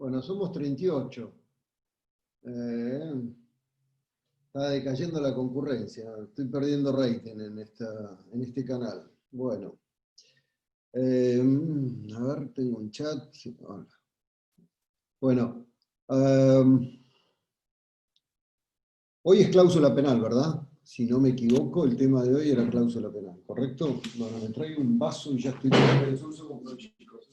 Bueno, somos 38. Está decayendo la concurrencia. Estoy perdiendo rating en este canal. Bueno. A ver, tengo un chat. Hola. Bueno. Hoy es cláusula penal, ¿verdad? Si no me equivoco, el tema de hoy era cláusula penal, ¿correcto? Bueno, me traigo un vaso y ya estoy con el uso con los chicos.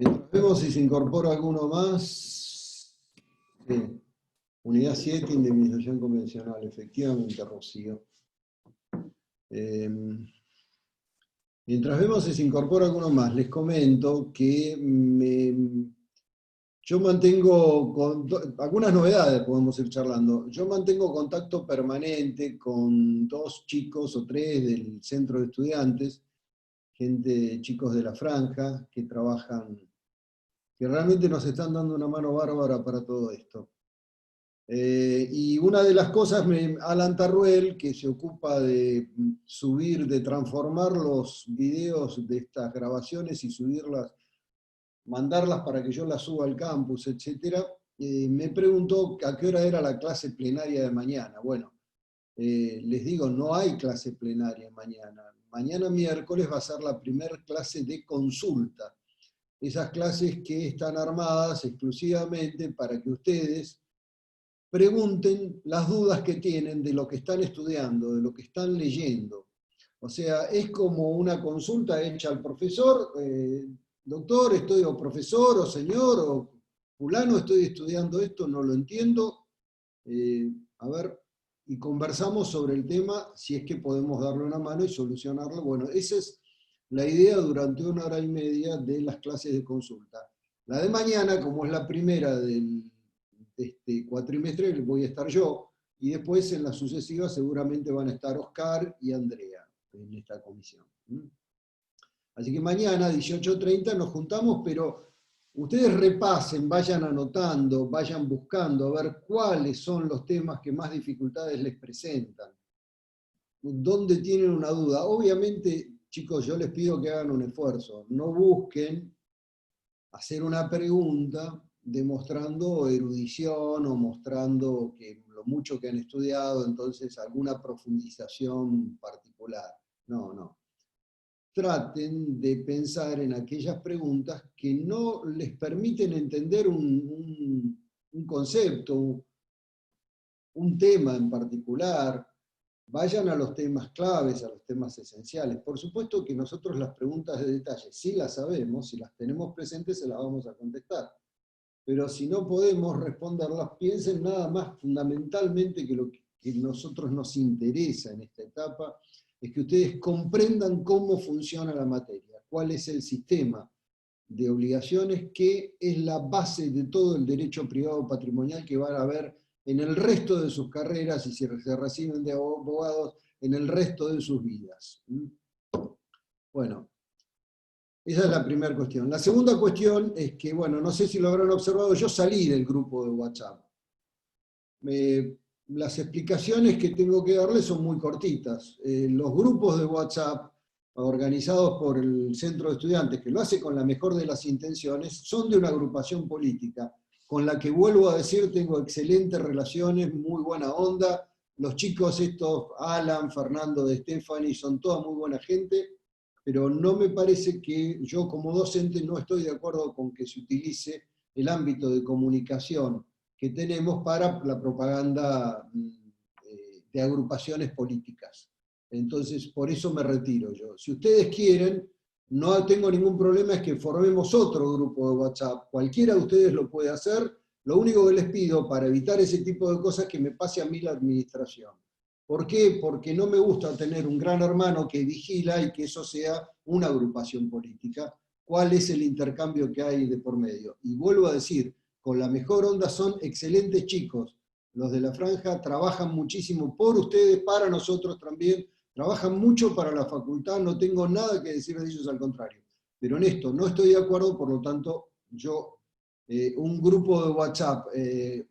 Mientras vemos si se incorpora alguno más. Sí. Unidad 7, indemnización convencional, efectivamente, Rocío. Mientras vemos si se incorpora alguno más, les comento que yo mantengo, algunas novedades podemos ir charlando, yo mantengo contacto permanente con 2 chicos o 3 del centro de estudiantes, chicos de la franja, que trabajan, que realmente nos están dando una mano bárbara para todo esto. Y una de las cosas, Alan Tarruel, que se ocupa de subir, de transformar los videos de estas grabaciones y subirlas, mandarlas para que yo las suba al campus, etc., me preguntó a qué hora era la clase plenaria de mañana. Bueno, les digo, no hay clase plenaria mañana. Mañana miércoles va a ser la primera clase de consulta. Esas clases que están armadas exclusivamente para que ustedes pregunten las dudas que tienen de lo que están estudiando, de lo que están leyendo. O sea, es como una consulta hecha al profesor, doctor, o profesor, o señor, o fulano, estoy estudiando esto, no lo entiendo, a ver, y conversamos sobre el tema, si es que podemos darle una mano y solucionarlo. Bueno, esa es la idea durante 1 hora y media de las clases de consulta. La de mañana, como es la primera de este cuatrimestre, voy a estar yo, y después en las sucesivas seguramente van a estar Oscar y Andrea en esta comisión. Así que mañana, 18:30, nos juntamos, pero ustedes repasen, vayan anotando, vayan buscando a ver cuáles son los temas que más dificultades les presentan, dónde tienen una duda. Obviamente, chicos, yo les pido que hagan un esfuerzo, no busquen hacer una pregunta demostrando erudición o mostrando que lo mucho que han estudiado, entonces alguna profundización particular. No, no. Traten de pensar en aquellas preguntas que no les permiten entender un concepto, un tema en particular. Vayan a los temas claves, a los temas esenciales. Por supuesto que nosotros las preguntas de detalle, si las sabemos, si las tenemos presentes, se las vamos a contestar. Pero si no podemos responderlas, piensen nada más fundamentalmente que lo que a nosotros nos interesa en esta etapa, es que ustedes comprendan cómo funciona la materia, cuál es el sistema de obligaciones que es la base de todo el derecho privado patrimonial que van a ver en el resto de sus carreras y si se reciben de abogados en el resto de sus vidas. Bueno, esa es la primera cuestión. La segunda cuestión es que, bueno, no sé si lo habrán observado, yo salí del grupo de WhatsApp. Las explicaciones que tengo que darles son muy cortitas. Los grupos de WhatsApp organizados por el Centro de Estudiantes, que lo hace con la mejor de las intenciones, son de una agrupación política, con la que, vuelvo a decir, tengo excelentes relaciones, muy buena onda. Los chicos estos, Alan, Fernando, de Stefani, son toda muy buena gente, pero no me parece que yo como docente no estoy de acuerdo con que se utilice el ámbito de comunicación que tenemos para la propaganda de agrupaciones políticas. Entonces, por eso me retiro yo. Si ustedes quieren, no tengo ningún problema, es que formemos otro grupo de WhatsApp. Cualquiera de ustedes lo puede hacer. Lo único que les pido para evitar ese tipo de cosas es que me pase a mí la administración. ¿Por qué? Porque no me gusta tener un gran hermano que vigila y que eso sea una agrupación política. ¿Cuál es el intercambio que hay de por medio? Y vuelvo a decir, con la mejor onda, son excelentes chicos. Los de la franja trabajan muchísimo por ustedes, para nosotros también, trabajan mucho para la facultad, no tengo nada que decir de ellos, al contrario. Pero en esto no estoy de acuerdo, por lo tanto, yo, un grupo de WhatsApp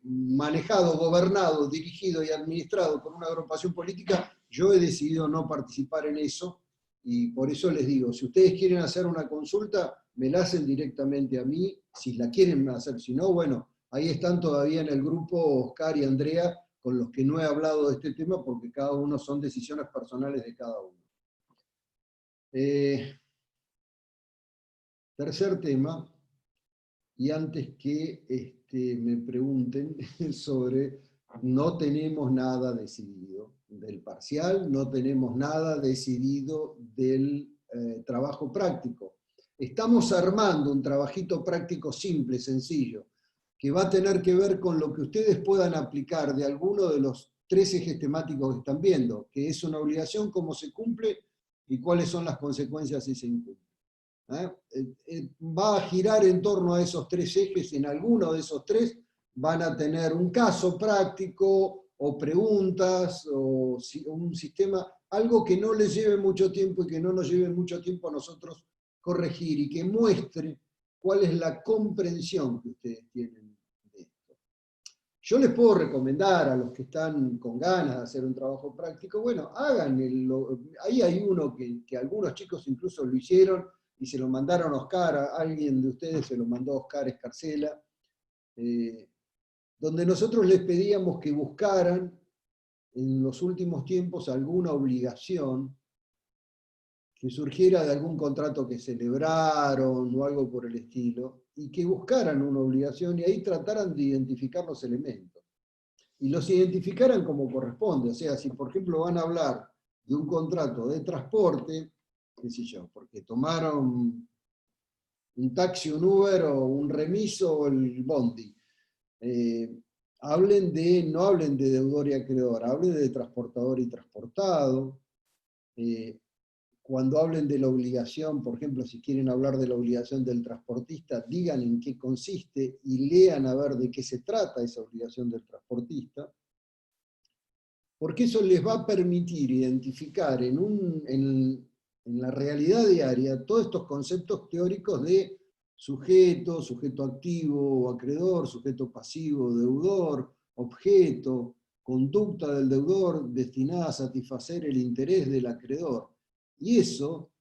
manejado, gobernado, dirigido y administrado por una agrupación política, yo he decidido no participar en eso, Y por eso les digo, si ustedes quieren hacer una consulta, me la hacen directamente a mí, si la quieren hacer, si no, bueno, ahí están todavía en el grupo Oscar y Andrea, con los que no he hablado de este tema, porque cada uno son decisiones personales de cada uno. Tercer tema, y antes que me pregunten sobre, no tenemos nada decidido del parcial, no tenemos nada decidido del trabajo práctico. Estamos armando un trabajito práctico simple, sencillo, que va a tener que ver con lo que ustedes puedan aplicar de alguno de los 3 ejes temáticos que están viendo, que es una obligación, cómo se cumple y cuáles son las consecuencias si se incumple. Va a girar en torno a esos 3 ejes, en alguno de esos 3 van a tener un caso práctico o preguntas o un sistema, algo que no les lleve mucho tiempo y que no nos lleve mucho tiempo a nosotros corregir y que muestre cuál es la comprensión que ustedes tienen de esto. Yo les puedo recomendar a los que están con ganas de hacer un trabajo práctico, bueno, hagan ahí hay uno que algunos chicos incluso lo hicieron y se lo mandaron a Oscar, a alguien de ustedes se lo mandó a Oscar Escarcela, donde nosotros les pedíamos que buscaran en los últimos tiempos alguna obligación que surgiera de algún contrato que celebraron o algo por el estilo, y que buscaran una obligación y ahí trataran de identificar los elementos. Y los identificaran como corresponde, o sea, si por ejemplo van a hablar de un contrato de transporte, qué sé yo, porque tomaron un taxi, un Uber o un remiso o el bondi. No hablen de deudor y acreedor, hablen de transportador y transportado. Cuando hablen de la obligación, por ejemplo, si quieren hablar de la obligación del transportista, digan en qué consiste y lean a ver de qué se trata esa obligación del transportista, porque eso les va a permitir identificar en la realidad diaria todos estos conceptos teóricos de sujeto, sujeto activo o acreedor, sujeto pasivo, deudor, objeto, conducta del deudor destinada a satisfacer el interés del acreedor. Y eso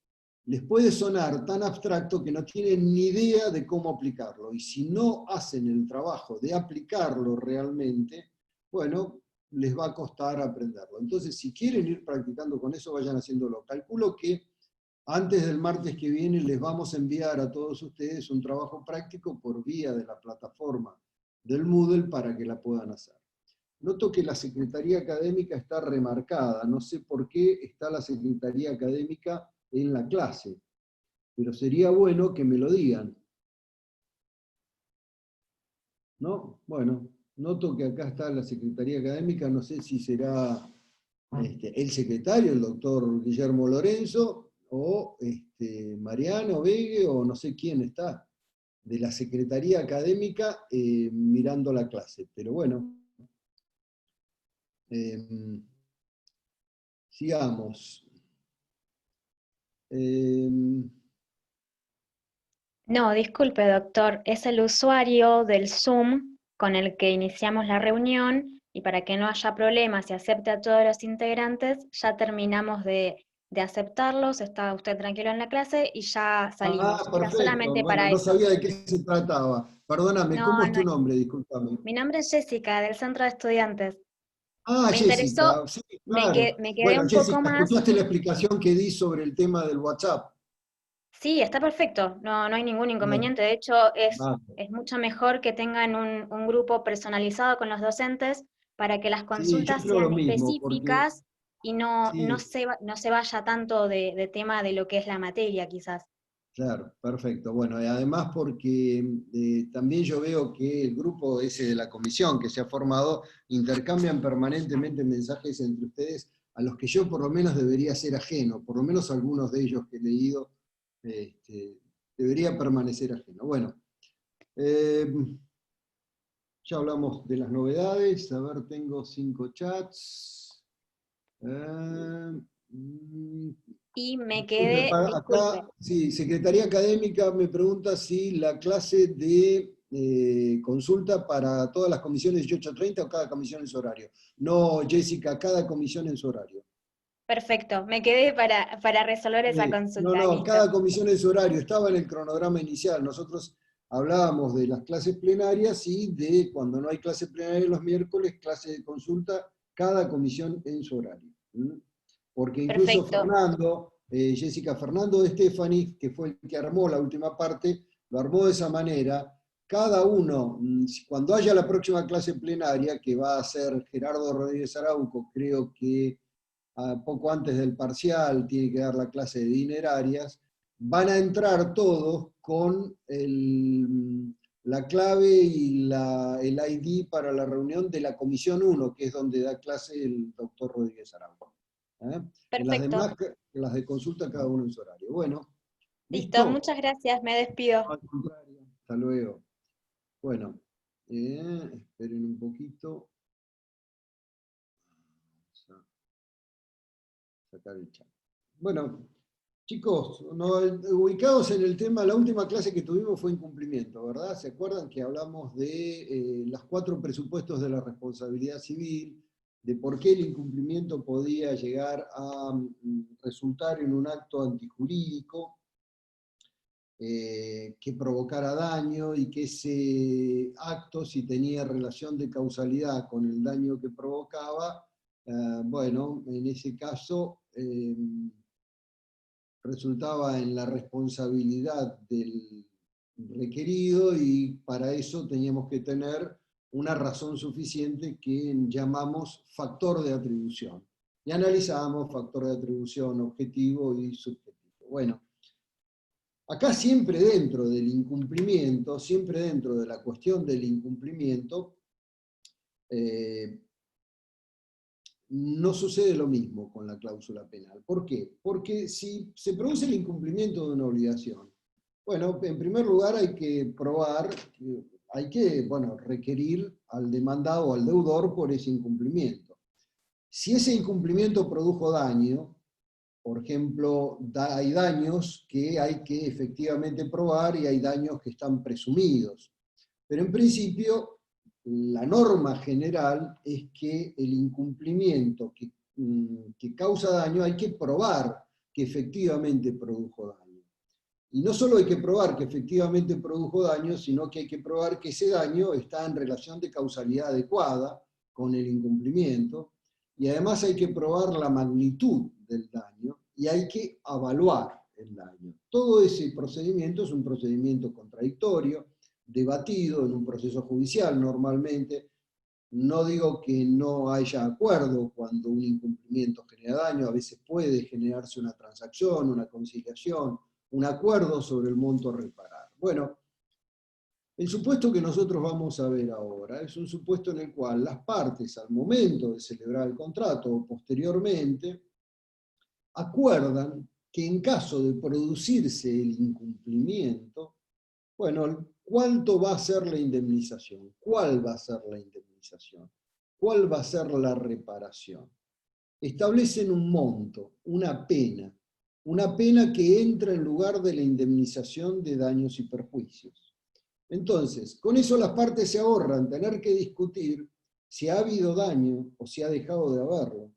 les puede sonar tan abstracto que no tienen ni idea de cómo aplicarlo. Y si no hacen el trabajo de aplicarlo realmente, bueno, les va a costar aprenderlo. Entonces, si quieren ir practicando con eso, vayan haciéndolo. Calculo que antes del martes que viene les vamos a enviar a todos ustedes un trabajo práctico por vía de la plataforma del Moodle para que la puedan hacer. Noto que la Secretaría Académica está remarcada, no sé por qué está la Secretaría Académica en la clase, pero sería bueno que me lo digan. ¿No? Bueno, noto que acá está la Secretaría Académica, no sé si será el secretario, el doctor Guillermo Lorenzo, o Mariano Vegue, o no sé quién está, de la Secretaría Académica mirando la clase. Pero bueno, sigamos. No, disculpe, doctor, es el usuario del Zoom con el que iniciamos la reunión y para que no haya problemas y acepte a todos los integrantes, ya terminamos de aceptarlos, está usted tranquilo en la clase y ya salimos. Era Perfecto. solamente Bueno, para no eso. sabía de qué se trataba. Perdóname, No, ¿cómo es no tu hay. nombre? Discúlpame. Mi nombre es Jessica, del Centro de Estudiantes. Ah, Me interesó, Jessica, sí, claro. me quedé Bueno, un poco Jessica, más. ¿escuchaste la explicación que di sobre el tema del WhatsApp? Sí, está perfecto, no hay ningún Bien. inconveniente. De hecho, Bárbaro. es mucho mejor que tengan un grupo personalizado con los docentes para que las Sí, yo consultas creo lo sean mismo, porque específicas y sí, no se vaya tanto de tema de lo que es la materia, quizás. claro, perfecto. Bueno, y además porque también yo veo que el grupo ese de la comisión que se ha formado intercambian permanentemente mensajes entre ustedes a los que yo por lo menos debería ser ajeno, por lo menos algunos de ellos que he leído, debería permanecer ajeno. Bueno, eh, ya hablamos de las novedades, a ver, tengo 5 chats. Mm, Y me Estoy quedé, disculpe, acá, sí, Secretaría Académica me pregunta si la clase de consulta para todas las comisiones 18:30 o cada comisión en su horario. No, Jessica, cada comisión en su horario. Perfecto, me quedé para resolver esa No, consulta, no, listo. cada comisión en su horario, estaba en el cronograma inicial. Nosotros hablábamos de las clases plenarias y de cuando no hay clase plenaria los miércoles, clase de consulta, cada comisión en su horario. Porque incluso Perfecto, Fernando, Fernando de Stefani, que fue el que armó la última parte, lo armó de esa manera. Cada uno, cuando haya la próxima clase plenaria, que va a ser Gerardo Rodríguez Arauco, creo que poco antes del parcial, tiene que dar la clase de dinerarias, van a entrar todos con la clave y el ID para la reunión de la Comisión 1, que es donde da clase el doctor Rodríguez Araujo. En las perfecto. demás, en las de consulta, cada uno en su horario. Bueno, Listo, ¿listo? muchas gracias, me despido. Al contrario. Hasta luego. Bueno, esperen un poquito. Vamos a sacar el chat. Bueno, chicos, ubicados en el tema, la última clase que tuvimos fue incumplimiento, ¿verdad? ¿Se acuerdan que hablamos de los 4 presupuestos de la responsabilidad civil, de por qué el incumplimiento podía llegar a resultar en un acto antijurídico que provocara daño y que ese acto, si tenía relación de causalidad con el daño que provocaba, bueno, en ese caso resultaba en la responsabilidad del requerido y para eso teníamos que tener una razón suficiente que llamamos factor de atribución. Y analizamos factor de atribución objetivo y subjetivo. Bueno, acá siempre dentro del incumplimiento, siempre dentro de la cuestión del incumplimiento, no sucede lo mismo con la cláusula penal. ¿Por qué? Porque si se produce el incumplimiento de una obligación, bueno, en primer lugar hay que probar, hay que, bueno, requerir al demandado o al deudor por ese incumplimiento. Si ese incumplimiento produjo daño, por ejemplo, hay daños que hay que efectivamente probar y hay daños que están presumidos. Pero en principio, la norma general es que el incumplimiento que causa daño hay que probar que efectivamente produjo daño. Y no solo hay que probar que efectivamente produjo daño, sino que hay que probar que ese daño está en relación de causalidad adecuada con el incumplimiento, y además hay que probar la magnitud del daño y hay que evaluar el daño. Todo ese procedimiento es un procedimiento contradictorio, debatido en un proceso judicial normalmente. No digo que no haya acuerdo cuando un incumplimiento genera daño, a veces puede generarse una transacción, una conciliación, un acuerdo sobre el monto a reparar. Bueno, el supuesto que nosotros vamos a ver ahora es un supuesto en el cual las partes, al momento de celebrar el contrato o posteriormente, acuerdan que en caso de producirse el incumplimiento, bueno, ¿cuánto va a ser la indemnización? ¿Cuál va a ser la indemnización? ¿Cuál va a ser la reparación? Establecen un monto, una pena que entra en lugar de la indemnización de daños y perjuicios. Entonces, con eso las partes se ahorran tener que discutir si ha habido daño o si ha dejado de haberlo.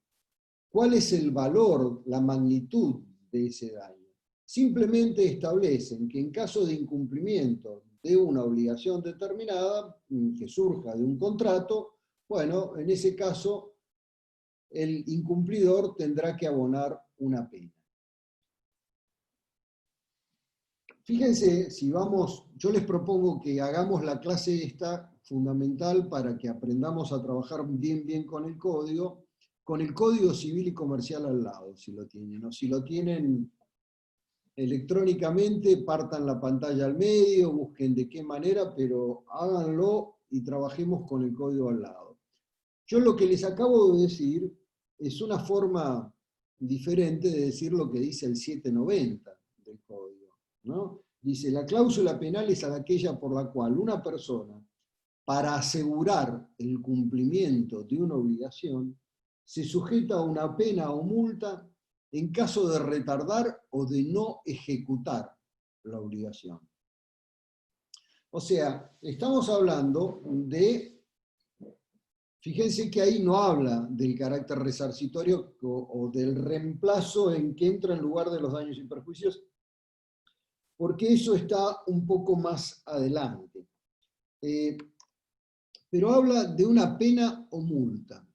¿Cuál es el valor, la magnitud de ese daño? Simplemente establecen que en caso de incumplimiento de una obligación determinada, que surja de un contrato, bueno, en ese caso el incumplidor tendrá que abonar una pena. Fíjense, si vamos, yo les propongo que hagamos la clase esta fundamental para que aprendamos a trabajar bien con el Código Civil y Comercial al lado, si lo tienen, o si lo tienen electrónicamente, partan la pantalla al medio, busquen de qué manera, pero háganlo y trabajemos con el código al lado. Yo lo que les acabo de decir es una forma diferente de decir lo que dice el 790 del código, ¿no? Dice, la cláusula penal es aquella por la cual una persona, para asegurar el cumplimiento de una obligación, se sujeta a una pena o multa en caso de retardar o de no ejecutar la obligación. O sea, estamos hablando de Fíjense que ahí no habla del carácter resarcitorio o del reemplazo en que entra en lugar de los daños y perjuicios, porque eso está un poco más adelante. Pero habla de una pena o multa.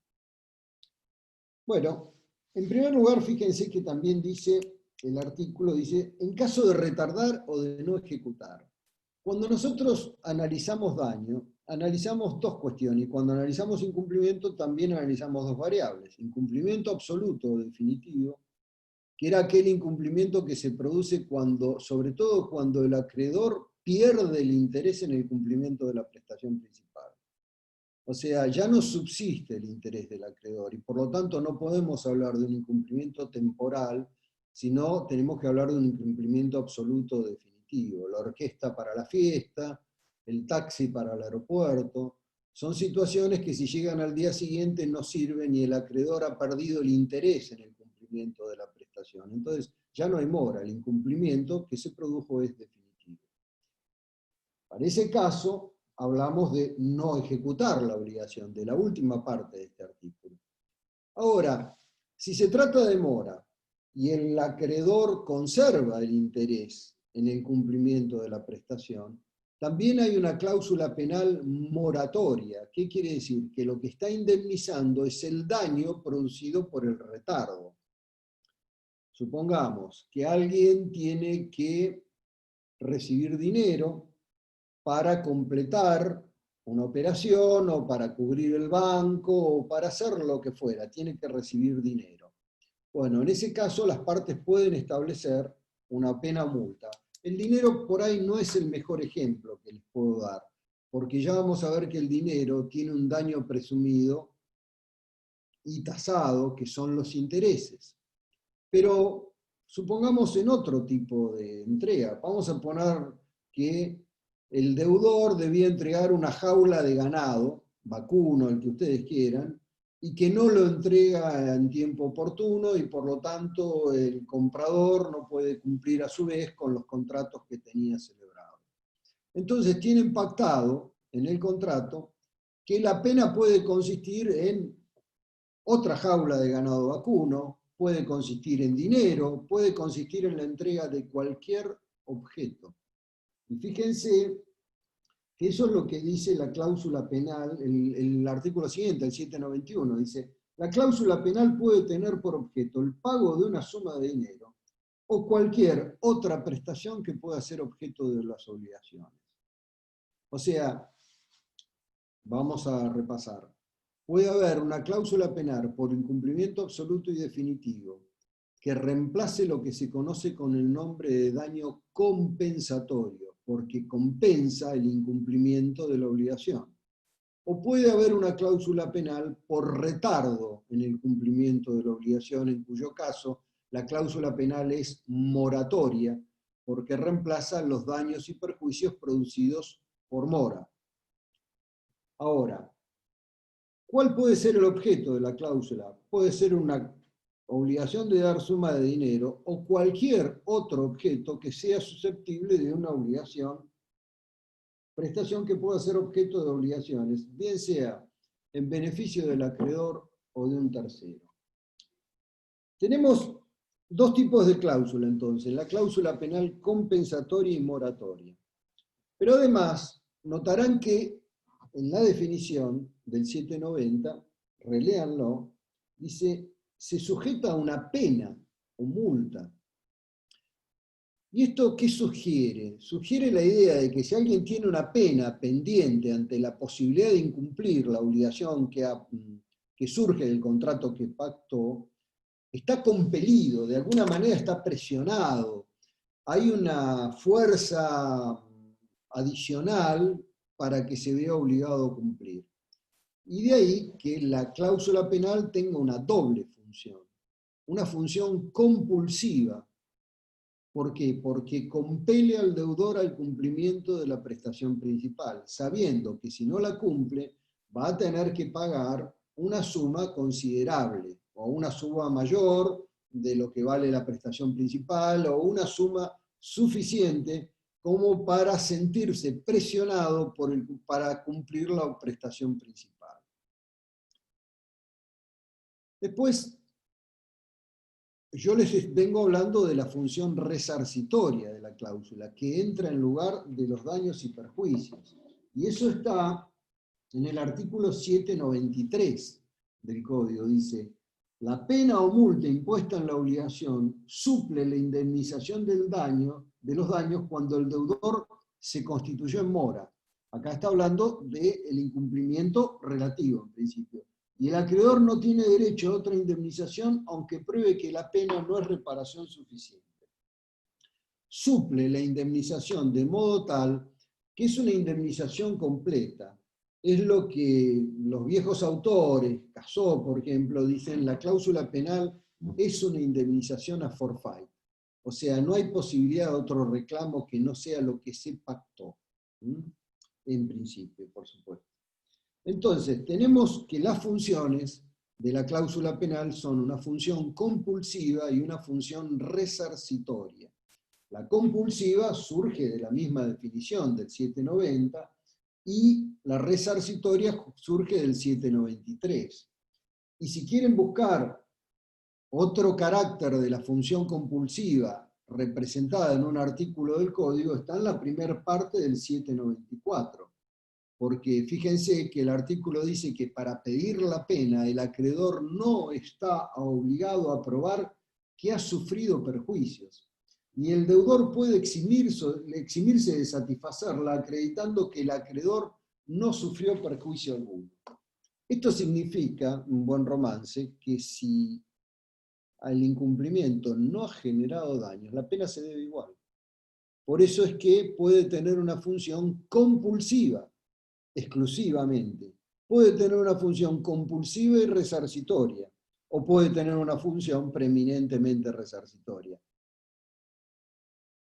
Bueno, en primer lugar, fíjense que también dice, el artículo dice, en caso de retardar o de no ejecutar. Cuando nosotros analizamos daño, analizamos dos cuestiones, y cuando analizamos incumplimiento también analizamos dos variables. Incumplimiento absoluto o definitivo, que era aquel incumplimiento que se produce cuando, sobre todo cuando el acreedor pierde el interés en el cumplimiento de la prestación principal. O sea, ya no subsiste el interés del acreedor y por lo tanto no podemos hablar de un incumplimiento temporal, sino tenemos que hablar de un incumplimiento absoluto definitivo. La orquesta para la fiesta, el taxi para el aeropuerto, son situaciones que si llegan al día siguiente no sirven y el acreedor ha perdido el interés en el cumplimiento de la prestación. Entonces ya no hay mora, el incumplimiento que se produjo es definitivo. Para ese caso, hablamos de no ejecutar la obligación, de la última parte de este artículo. Ahora, si se trata de mora y el acreedor conserva el interés en el cumplimiento de la prestación, también hay una cláusula penal moratoria. ¿Qué quiere decir? Que lo que está indemnizando es el daño producido por el retardo. Supongamos que alguien tiene que recibir dinero para completar una operación o para cubrir el banco o para hacer lo que fuera, tiene que recibir dinero. Bueno, en ese caso las partes pueden establecer una pena o multa. El dinero por ahí no es el mejor ejemplo que les puedo dar, porque ya vamos a ver que el dinero tiene un daño presumido y tasado, que son los intereses. Pero supongamos en otro tipo de entrega. Vamos a poner que el deudor debía entregar una jaula de ganado, vacuno, el que ustedes quieran, y que no lo entrega en tiempo oportuno y por lo tanto el comprador no puede cumplir a su vez con los contratos que tenía celebrados. Entonces tienen pactado en el contrato que la pena puede consistir en otra jaula de ganado vacuno, puede consistir en dinero, puede consistir en la entrega de cualquier objeto. Y fíjense que eso es lo que dice la cláusula penal, el artículo siguiente, el 791, dice, la cláusula penal puede tener por objeto el pago de una suma de dinero o cualquier otra prestación que pueda ser objeto de las obligaciones. O sea, vamos a repasar. Puede haber una cláusula penal por incumplimiento absoluto y definitivo que reemplace lo que se conoce con el nombre de daño compensatorio, porque compensa el incumplimiento de la obligación. O puede haber una cláusula penal por retardo en el cumplimiento de la obligación, en cuyo caso la cláusula penal es moratoria, porque reemplaza los daños y perjuicios producidos por mora. Ahora, ¿cuál puede ser el objeto de la cláusula? Puede ser una obligación de dar suma de dinero o cualquier otro objeto que sea susceptible de una obligación, prestación que pueda ser objeto de obligaciones, bien sea en beneficio del acreedor o de un tercero. Tenemos dos tipos de cláusula entonces, la cláusula penal compensatoria y moratoria. Pero además, notarán que en la definición del 790, reléanlo, dice, se sujeta a una pena o multa. ¿Y esto qué sugiere? Sugiere la idea de que si alguien tiene una pena pendiente ante la posibilidad de incumplir la obligación que surge del contrato que pactó, está compelido, de alguna manera está presionado. Hay una fuerza adicional para que se vea obligado a cumplir. Y de ahí que la cláusula penal tenga una doble función, una función compulsiva. ¿Por qué? Porque compele al deudor al cumplimiento de la prestación principal, sabiendo que si no la cumple, va a tener que pagar una suma considerable, o una suma mayor de lo que vale la prestación principal, o una suma suficiente como para sentirse presionado para cumplir la prestación principal. Después, yo les vengo hablando de la función resarcitoria de la cláusula, que entra en lugar de los daños y perjuicios. Y eso está en el artículo 793 del Código. Dice, la pena o multa impuesta en la obligación suple la indemnización de los daños cuando el deudor se constituyó en mora. Acá está hablando del incumplimiento relativo, en principio. Y el acreedor no tiene derecho a otra indemnización, aunque pruebe que la pena no es reparación suficiente. Suple la indemnización de modo tal que es una indemnización completa. Es lo que los viejos autores, Casó, por ejemplo, dicen, la cláusula penal es una indemnización a forfait. O sea, no hay posibilidad de otro reclamo que no sea lo que se pactó. En principio, por supuesto. Entonces, tenemos que las funciones de la cláusula penal son una función compulsiva y una función resarcitoria. La compulsiva surge de la misma definición del 790 y la resarcitoria surge del 793. Y si quieren buscar otro carácter de la función compulsiva representada en un artículo del Código, está en la primera parte del 794. Porque fíjense que el artículo dice que para pedir la pena el acreedor no está obligado a probar que ha sufrido perjuicios, ni el deudor puede eximirse de satisfacerla acreditando que el acreedor no sufrió perjuicio alguno. Esto significa, un buen romance, que si el incumplimiento no ha generado daños, la pena se debe igual. Por eso es que puede tener una función compulsiva, exclusivamente. Puede tener una función compulsiva y resarcitoria, o puede tener una función preeminentemente resarcitoria.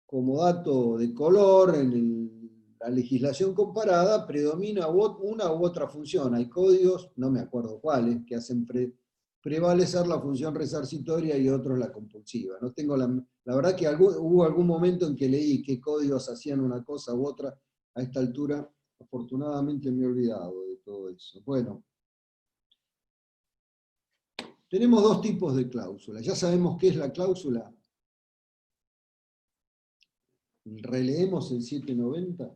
Como dato de color, en la legislación comparada predomina una u otra función. Hay códigos, no me acuerdo cuáles, que hacen prevalecer la función resarcitoria y otros la compulsiva. No tengo la verdad que hubo algún momento en que leí qué códigos hacían una cosa u otra. A esta altura, afortunadamente me he olvidado de todo eso. Bueno, tenemos dos tipos de cláusulas. Ya sabemos qué es la cláusula. Releemos el 790.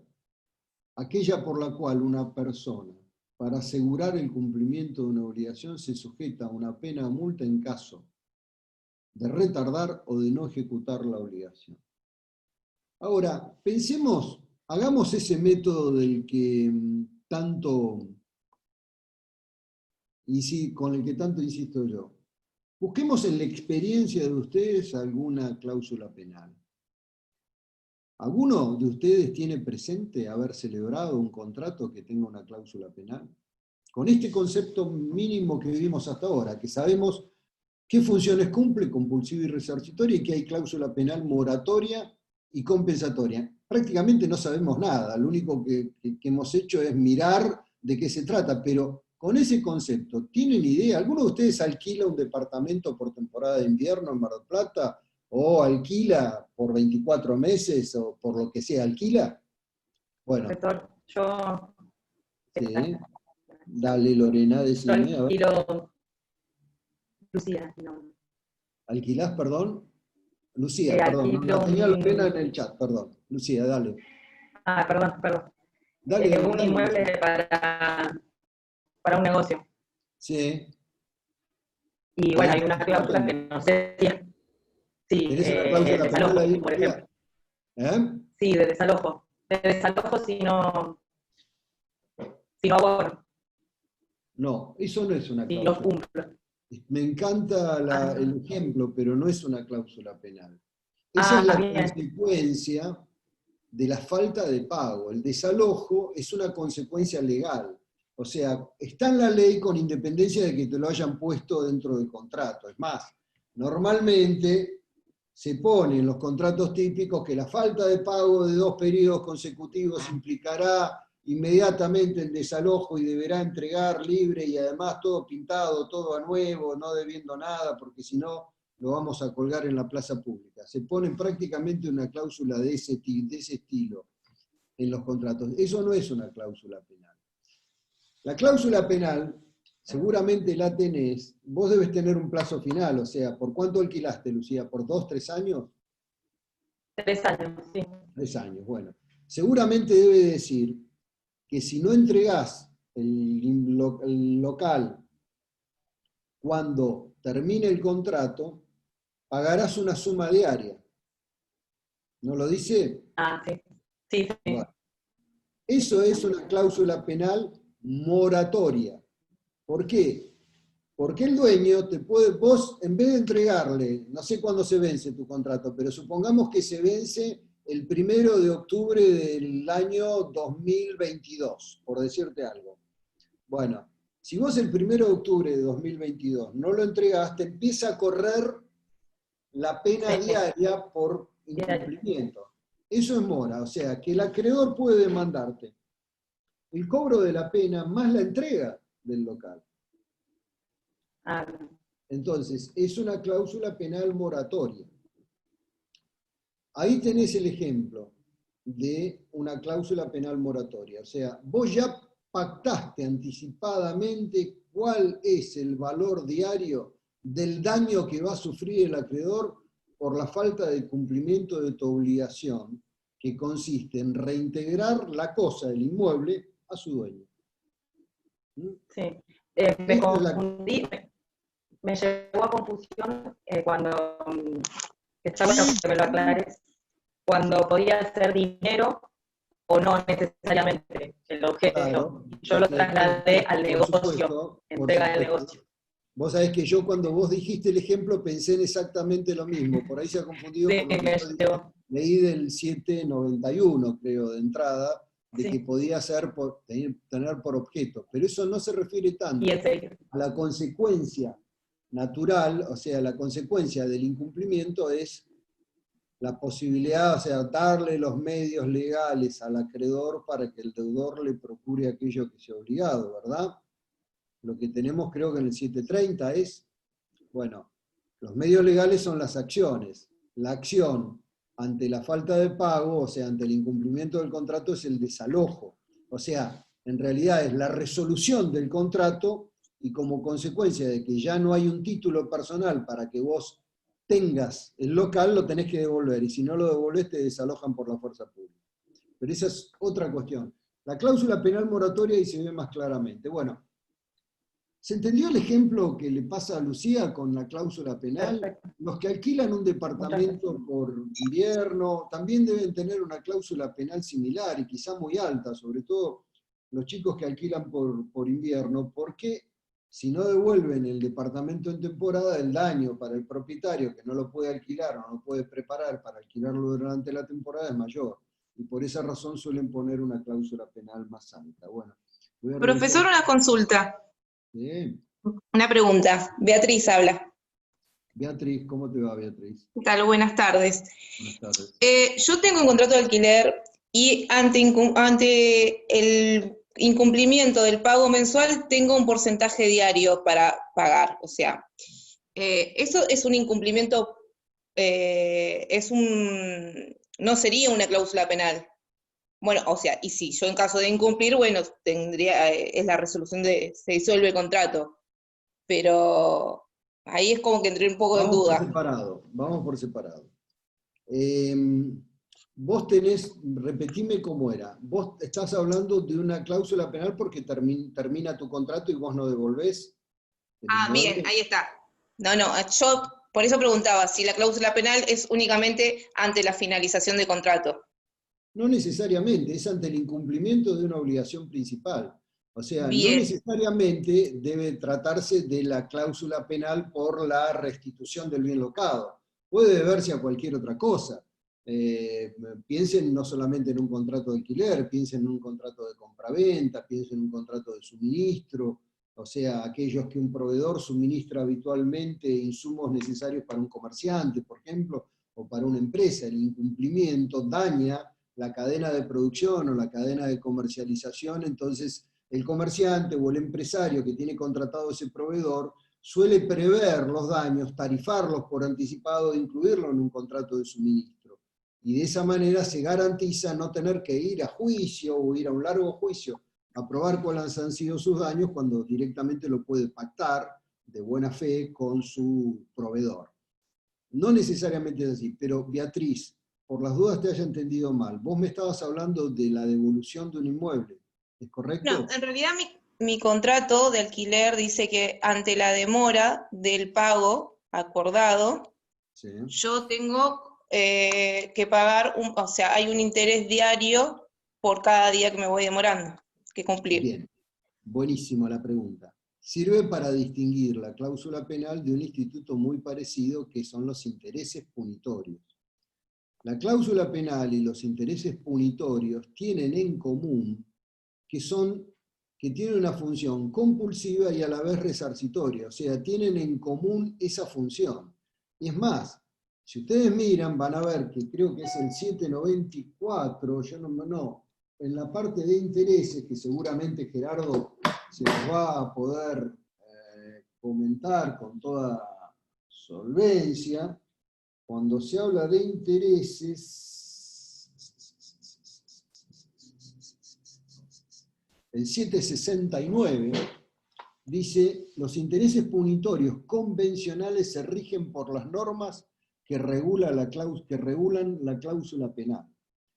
Aquella por la cual una persona, para asegurar el cumplimiento de una obligación, se sujeta a una pena o multa en caso de retardar o de no ejecutar la obligación. Ahora, pensemos, hagamos ese método del que con el que tanto insisto yo. Busquemos en la experiencia de ustedes alguna cláusula penal. ¿Alguno de ustedes tiene presente haber celebrado un contrato que tenga una cláusula penal? Con este concepto mínimo que vivimos hasta ahora, que sabemos qué funciones cumple, compulsiva y resarcitoria, y que hay cláusula penal moratoria y compensatoria. Prácticamente no sabemos nada, lo único que hemos hecho es mirar de qué se trata, pero con ese concepto, ¿tienen idea? ¿Alguno de ustedes alquila un departamento por temporada de invierno en Mar del Plata? ¿O alquila por 24 meses o por lo que sea, alquila? Bueno. Profesor, yo... Sí. Dale, Lorena, decime. Yo alquilo... Lucía, no. ¿Alquilás, perdón? Lucía, perdón, alquilo no tenía Lorena en el chat, perdón. Lucía, dale. Ah, perdón. Dale, un dale, inmueble para un negocio. Sí. Y bueno, hay una cláusula que no sé si es... Sí, ¿Tenés una cláusula desalojo, penal ahí, por ejemplo. Sí, de desalojo. De desalojo si no abono. No, eso no es una Si cláusula. no cumplo. Me encanta el ejemplo, pero no es una cláusula penal. Esa es la consecuencia de la falta de pago. El desalojo es una consecuencia legal. O sea, está en la ley con independencia de que te lo hayan puesto dentro del contrato. Es más, normalmente se pone en los contratos típicos que la falta de pago de 2 periodos consecutivos implicará inmediatamente el desalojo y deberá entregar libre y además todo pintado, todo a nuevo, no debiendo nada, porque si no lo vamos a colgar en la plaza pública. Se pone prácticamente una cláusula de ese estilo en los contratos. Eso no es una cláusula penal. La cláusula penal seguramente la tenés, vos debes tener un plazo final, o sea, ¿por cuánto alquilaste, Lucía? ¿Por 2, 3 años? 3 años, sí. 3 años, bueno. Seguramente debe decir que si no entregás el local cuando termine el contrato, pagarás una suma diaria. ¿No lo dice? Ah, sí. Sí, sí. Bueno, eso es una cláusula penal moratoria. ¿Por qué? Porque el dueño te puede, vos en vez de entregarle, no sé cuándo se vence tu contrato, pero supongamos que se vence el 1 de octubre del año 2022, por decirte algo. Bueno, si vos el 1 de octubre de 2022 no lo entregás, te empieza a correr la pena diaria por incumplimiento. Eso es mora, o sea, que el acreedor puede demandarte el cobro de la pena más la entrega del local. Ah, Entonces, es una cláusula penal moratoria. Ahí tenés el ejemplo de una cláusula penal moratoria. O sea, vos ya pactaste anticipadamente cuál es el valor diario del daño que va a sufrir el acreedor por la falta de cumplimiento de tu obligación, que consiste en reintegrar la cosa, el inmueble, a su dueño. sí. Me confundí, me llegó a confusión cuando estaba que me lo aclares, cuando podía ser dinero o no necesariamente el objeto. Claro, Yo lo trasladé al negocio, entrega del negocio. Vos sabés que yo cuando vos dijiste el ejemplo pensé en exactamente lo mismo, por ahí se ha confundido Sí, con lo que yo leí del 791, creo, de entrada, de sí, que podía ser tener por objeto, pero eso no se refiere tanto a la consecuencia natural, o sea, la consecuencia del incumplimiento es la posibilidad, o sea, darle los medios legales al acreedor para que el deudor le procure aquello que se ha obligado, ¿verdad? Lo que tenemos creo que en el 730 es, bueno, los medios legales son las acciones. La acción ante la falta de pago, o sea, ante el incumplimiento del contrato, es el desalojo. O sea, en realidad es la resolución del contrato y como consecuencia de que ya no hay un título personal para que vos tengas el local, lo tenés que devolver. Y si no lo devolvés, te desalojan por la fuerza pública. Pero esa es otra cuestión. La cláusula penal moratoria ahí se ve más claramente. Bueno, ¿se entendió el ejemplo que le pasa a Lucía con la cláusula penal? Perfecto. Los que alquilan un departamento por invierno también deben tener una cláusula penal similar y quizá muy alta, sobre todo los chicos que alquilan por invierno, porque si no devuelven el departamento en temporada, el daño para el propietario que no lo puede alquilar o no puede preparar para alquilarlo durante la temporada es mayor. Y por esa razón suelen poner una cláusula penal más alta. Bueno, Profesor, una consulta. Bien. Una pregunta. Beatriz habla. Beatriz, ¿cómo te va, Beatriz? ¿Qué tal? Buenas tardes. Buenas tardes. Yo tengo un contrato de alquiler y ante el incumplimiento del pago mensual tengo un porcentaje diario para pagar. O sea, eso es un incumplimiento, no sería una cláusula penal. Bueno, o sea, y si yo en caso de incumplir, bueno, es la resolución se disuelve el contrato. Pero ahí es como que entré un poco en duda. Vamos por separado. Vos tenés, repetime cómo era, vos estás hablando de una cláusula penal porque termina tu contrato y vos no devolvés. Bien, ahí está. No, yo por eso preguntaba si la cláusula penal es únicamente ante la finalización de contrato. No necesariamente, es ante el incumplimiento de una obligación principal. O sea, Bien. no necesariamente debe tratarse de la cláusula penal por la restitución del bien locado. Puede deberse a cualquier otra cosa. Piensen no solamente en un contrato de alquiler, piensen en un contrato de compraventa, piensen en un contrato de suministro, o sea, aquellos que un proveedor suministra habitualmente insumos necesarios para un comerciante, por ejemplo, o para una empresa. El incumplimiento daña la cadena de producción o la cadena de comercialización, entonces el comerciante o el empresario que tiene contratado ese proveedor suele prever los daños, tarifarlos por anticipado e incluirlo en un contrato de suministro. Y de esa manera se garantiza no tener que ir a juicio o ir a un largo juicio a probar cuáles han sido sus daños cuando directamente lo puede pactar de buena fe con su proveedor. No necesariamente es así, pero Beatriz, por las dudas te haya entendido mal, vos me estabas hablando de la devolución de un inmueble, ¿es correcto? No, en realidad mi contrato de alquiler dice que ante la demora del pago acordado, Sí. yo tengo que pagar, o sea, hay un interés diario por cada día que me voy demorando, que cumplir. Bien, buenísima la pregunta. Sirve para distinguir la cláusula penal de un instituto muy parecido que son los intereses punitorios. La cláusula penal y los intereses punitorios tienen en común que tienen una función compulsiva y a la vez resarcitoria, o sea, tienen en común esa función. Y es más, si ustedes miran, van a ver que creo que es el 794, en la parte de intereses, que seguramente Gerardo se los va a poder comentar con toda solvencia, cuando se habla de intereses, el 769 dice, los intereses punitorios convencionales se rigen por las normas que regulan la cláusula penal.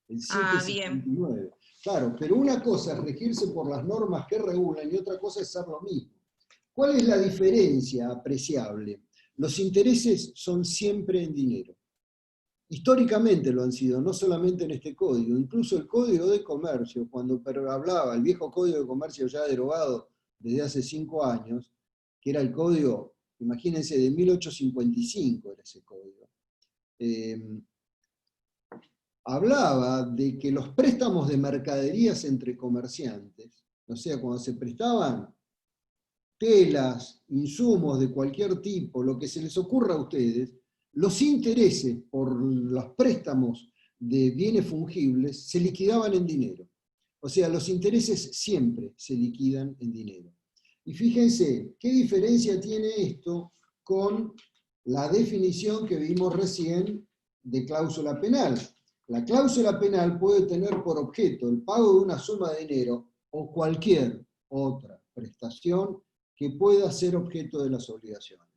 El 769. Claro, pero una cosa es regirse por las normas que regulan y otra cosa es ser lo mismo. ¿Cuál es la diferencia apreciable? Los intereses son siempre en dinero. Históricamente lo han sido, no solamente en este código, incluso el Código de Comercio, cuando hablaba, el viejo Código de Comercio ya derogado desde hace 5 años, que era el código, imagínense, de 1855 era ese código, hablaba de que los préstamos de mercaderías entre comerciantes, o sea, cuando se prestaban telas, insumos de cualquier tipo, lo que se les ocurra a ustedes, los intereses por los préstamos de bienes fungibles se liquidaban en dinero. O sea, los intereses siempre se liquidan en dinero. Y fíjense, ¿qué diferencia tiene esto con la definición que vimos recién de cláusula penal? La cláusula penal puede tener por objeto el pago de una suma de dinero o cualquier otra prestación que pueda ser objeto de las obligaciones.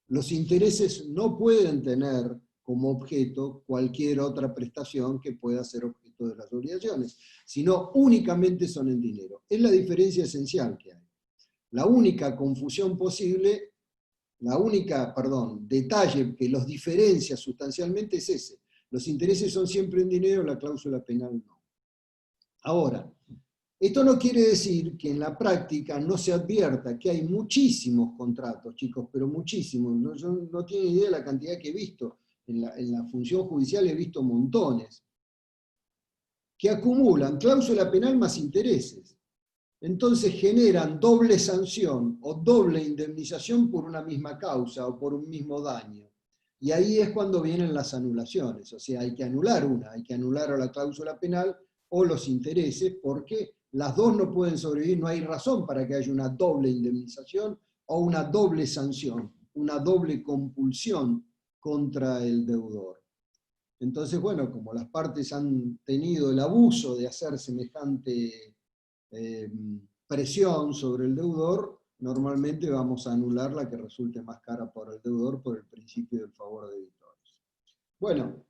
Los intereses no pueden tener como objeto cualquier otra prestación que pueda ser objeto de las obligaciones, sino únicamente son en dinero. Es la diferencia esencial que hay. La única confusión posible, detalle que los diferencia sustancialmente es ese. Los intereses son siempre en dinero, la cláusula penal no. Ahora, esto no quiere decir que en la práctica no se advierta que hay muchísimos contratos, chicos, pero muchísimos. Yo no tienen idea de la cantidad que he visto. En la función judicial he visto montones, que acumulan cláusula penal más intereses. Entonces generan doble sanción o doble indemnización por una misma causa o por un mismo daño. Y ahí es cuando vienen las anulaciones. O sea, hay que anular una, hay que anular a la cláusula penal o los intereses, porque las dos no pueden sobrevivir, no hay razón para que haya una doble indemnización o una doble sanción, una doble compulsión contra el deudor. Entonces, bueno, como las partes han tenido el abuso de hacer semejante presión sobre el deudor, normalmente vamos a anular la que resulte más cara por el deudor por el principio del favor de debitores. Bueno.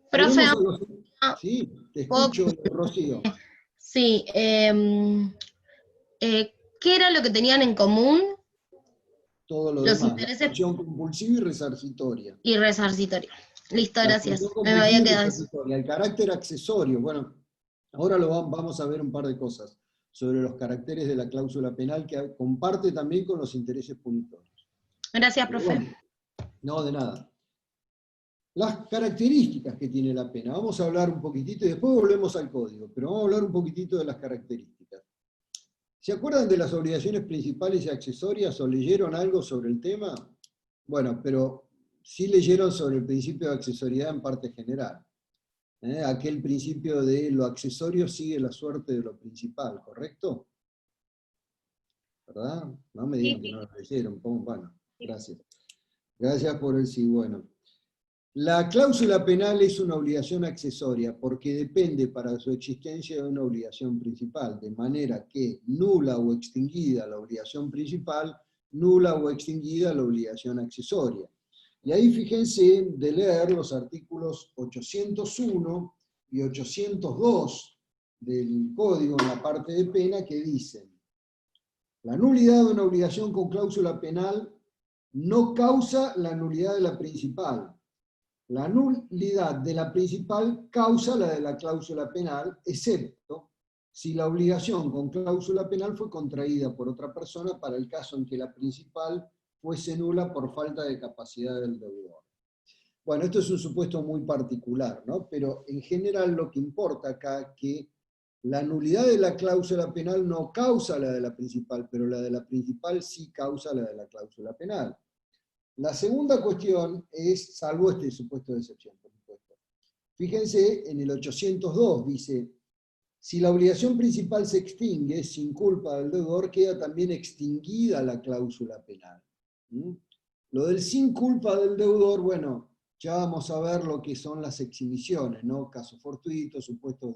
Profe, sí, te escucho, Rocío. Sí, ¿qué era lo que tenían en común? Todo lo Los demás, intereses... la función compulsiva y resarcitoria. Y resarcitoria. Listo, gracias. Me había quedado eso. El carácter accesorio, bueno, ahora vamos a ver un par de cosas sobre los caracteres de la cláusula penal que comparte también con los intereses punitorios. Gracias, profe. Bueno, no, de nada. Las características que tiene la pena. Vamos a hablar un poquitito y después volvemos al código, pero vamos a hablar un poquitito de las características. ¿Se acuerdan de las obligaciones principales y accesorias o leyeron algo sobre el tema? Bueno, pero sí leyeron sobre el principio de accesoriedad en parte general. Aquel principio de lo accesorio sigue la suerte de lo principal, ¿correcto? ¿Verdad? No me digan que no lo leyeron. Bueno, gracias. Gracias por el sí, bueno. La cláusula penal es una obligación accesoria porque depende para su existencia de una obligación principal, de manera que nula o extinguida la obligación principal, nula o extinguida la obligación accesoria. Y ahí fíjense de leer los artículos 801 y 802 del Código en la parte de pena que dicen: la nulidad de una obligación con cláusula penal no causa la nulidad de la principal. La nulidad de la principal causa la de la cláusula penal, excepto si la obligación con cláusula penal fue contraída por otra persona para el caso en que la principal fuese nula por falta de capacidad del deudor. Bueno, esto es un supuesto muy particular, ¿no? Pero en general lo que importa acá es que la nulidad de la cláusula penal no causa la de la principal, pero la de la principal sí causa la de la cláusula penal. La segunda cuestión es, salvo este supuesto de excepción, por supuesto. Fíjense, en el 802 dice: si la obligación principal se extingue sin culpa del deudor, queda también extinguida la cláusula penal. Lo del sin culpa del deudor, bueno, ya vamos a ver lo que son las exhibiciones, ¿no? Casos fortuitos, supuestos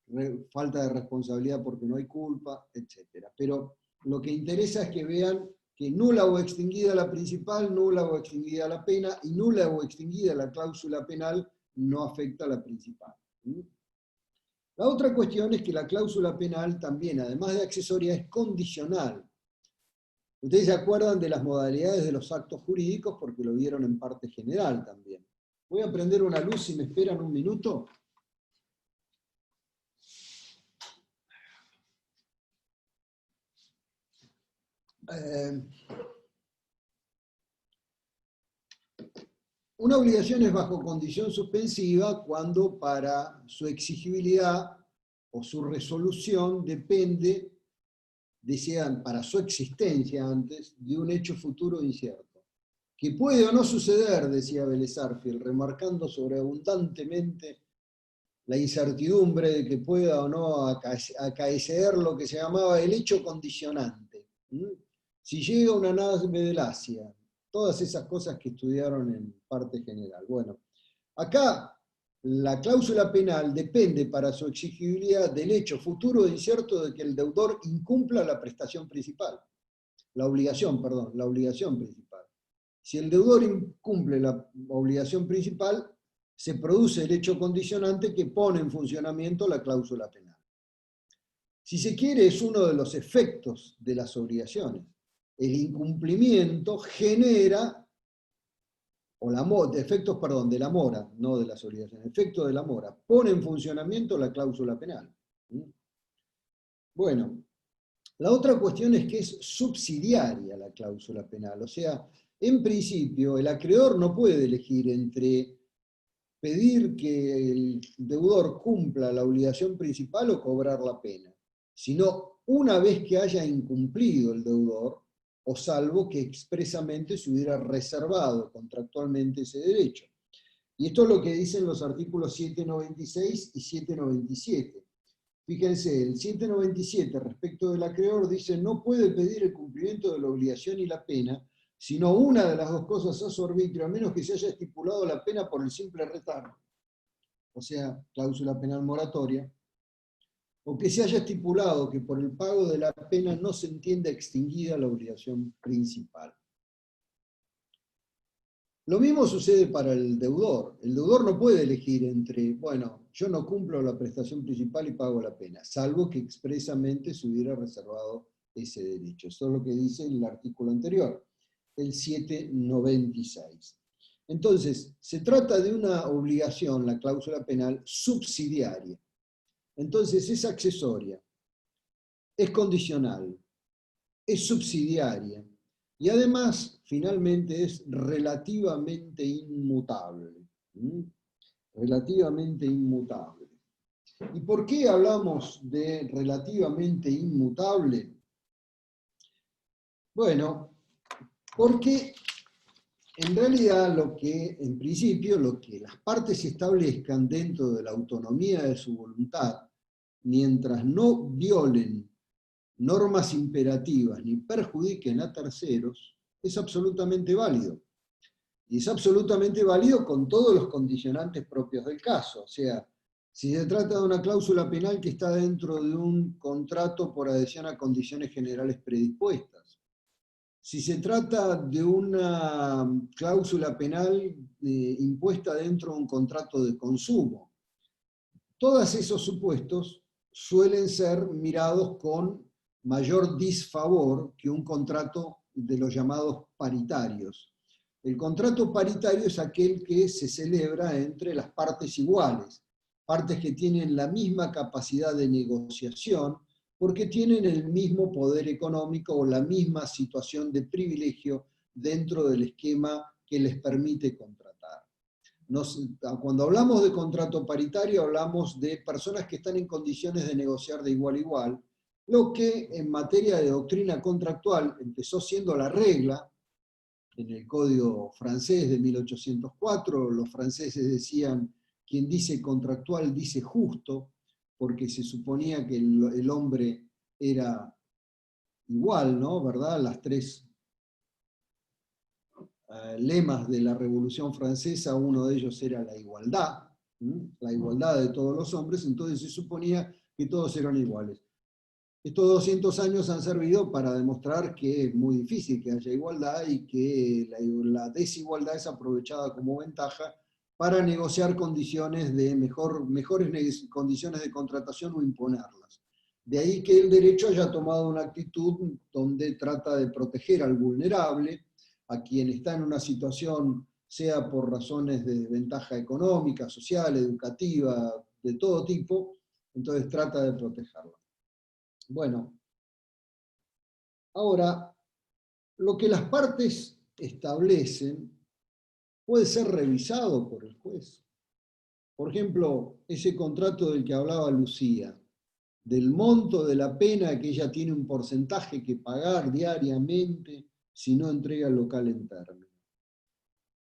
de falta de responsabilidad porque no hay culpa, etc. Pero lo que interesa es que vean que nula o extinguida la principal, nula o extinguida la pena, y nula o extinguida la cláusula penal no afecta a la principal. La otra cuestión es que la cláusula penal también, además de accesoria, es condicional. Ustedes se acuerdan de las modalidades de los actos jurídicos porque lo vieron en parte general también. Voy a prender una luz si me esperan un minuto. Una obligación es bajo condición suspensiva cuando para su exigibilidad o su resolución depende, decían, para su existencia antes, de un hecho futuro incierto. Que puede o no suceder, decía Vélez Sarsfield, remarcando sobreabundantemente la incertidumbre de que pueda o no acaecer lo que se llamaba el hecho condicionante. Si llega una nave del Asia, todas esas cosas que estudiaron en parte general. Bueno, acá la cláusula penal depende para su exigibilidad del hecho futuro e incierto de que el deudor incumpla la prestación principal. La obligación principal. Si el deudor incumple la obligación principal, se produce el hecho condicionante que pone en funcionamiento la cláusula penal. Si se quiere, es uno de los efectos de las obligaciones. El incumplimiento genera, efectos de la mora, no de las obligaciones, efecto de la mora, pone en funcionamiento la cláusula penal. Bueno, la otra cuestión es que es subsidiaria la cláusula penal, o sea, en principio el acreedor no puede elegir entre pedir que el deudor cumpla la obligación principal o cobrar la pena, sino una vez que haya incumplido el deudor, o salvo que expresamente se hubiera reservado contractualmente ese derecho. Y esto es lo que dicen los artículos 796 y 797. Fíjense, el 797 respecto del acreedor dice: no puede pedir el cumplimiento de la obligación y la pena, sino una de las dos cosas a su arbitrio, a menos que se haya estipulado la pena por el simple retardo, o sea, cláusula penal moratoria, o que se haya estipulado que por el pago de la pena no se entienda extinguida la obligación principal. Lo mismo sucede para el deudor. El deudor no puede elegir entre, bueno, yo no cumplo la prestación principal y pago la pena, salvo que expresamente se hubiera reservado ese derecho. Eso es lo que dice el artículo anterior, el 796. Entonces, se trata de una obligación, la cláusula penal, subsidiaria. Entonces es accesoria, es condicional, es subsidiaria y además, finalmente, es relativamente inmutable. Relativamente inmutable. ¿Y por qué hablamos de relativamente inmutable? Bueno, porque en realidad en principio, lo que las partes establezcan dentro de la autonomía de su voluntad, mientras no violen normas imperativas ni perjudiquen a terceros, es absolutamente válido. Y es absolutamente válido con todos los condicionantes propios del caso. O sea, si se trata de una cláusula penal que está dentro de un contrato por adhesión a condiciones generales predispuestas. Si se trata de una cláusula penal impuesta dentro de un contrato de consumo. Todos esos supuestos suelen ser mirados con mayor disfavor que un contrato de los llamados paritarios. El contrato paritario es aquel que se celebra entre las partes iguales, partes que tienen la misma capacidad de negociación, porque tienen el mismo poder económico o la misma situación de privilegio dentro del esquema que les permite contratar. Cuando hablamos de contrato paritario, hablamos de personas que están en condiciones de negociar de igual a igual, lo que en materia de doctrina contractual empezó siendo la regla. En el Código francés de 1804, los franceses decían, quien dice contractual dice justo, porque se suponía que el hombre era igual, ¿no? ¿Verdad? Las tres lemas de la Revolución Francesa, uno de ellos era la igualdad de todos los hombres, entonces se suponía que todos eran iguales. Estos 200 años han servido para demostrar que es muy difícil que haya igualdad y que la desigualdad es aprovechada como ventaja para negociar condiciones de mejores condiciones de contratación o imponerlas. De ahí que el derecho haya tomado una actitud donde trata de proteger al vulnerable, a quien está en una situación, sea por razones de ventaja económica, social, educativa, de todo tipo, entonces trata de protegerlo. Bueno, ahora, lo que las partes establecen puede ser revisado por el juez. Por ejemplo, ese contrato del que hablaba Lucía, del monto de la pena que ella tiene un porcentaje que pagar diariamente si no entrega el local en término.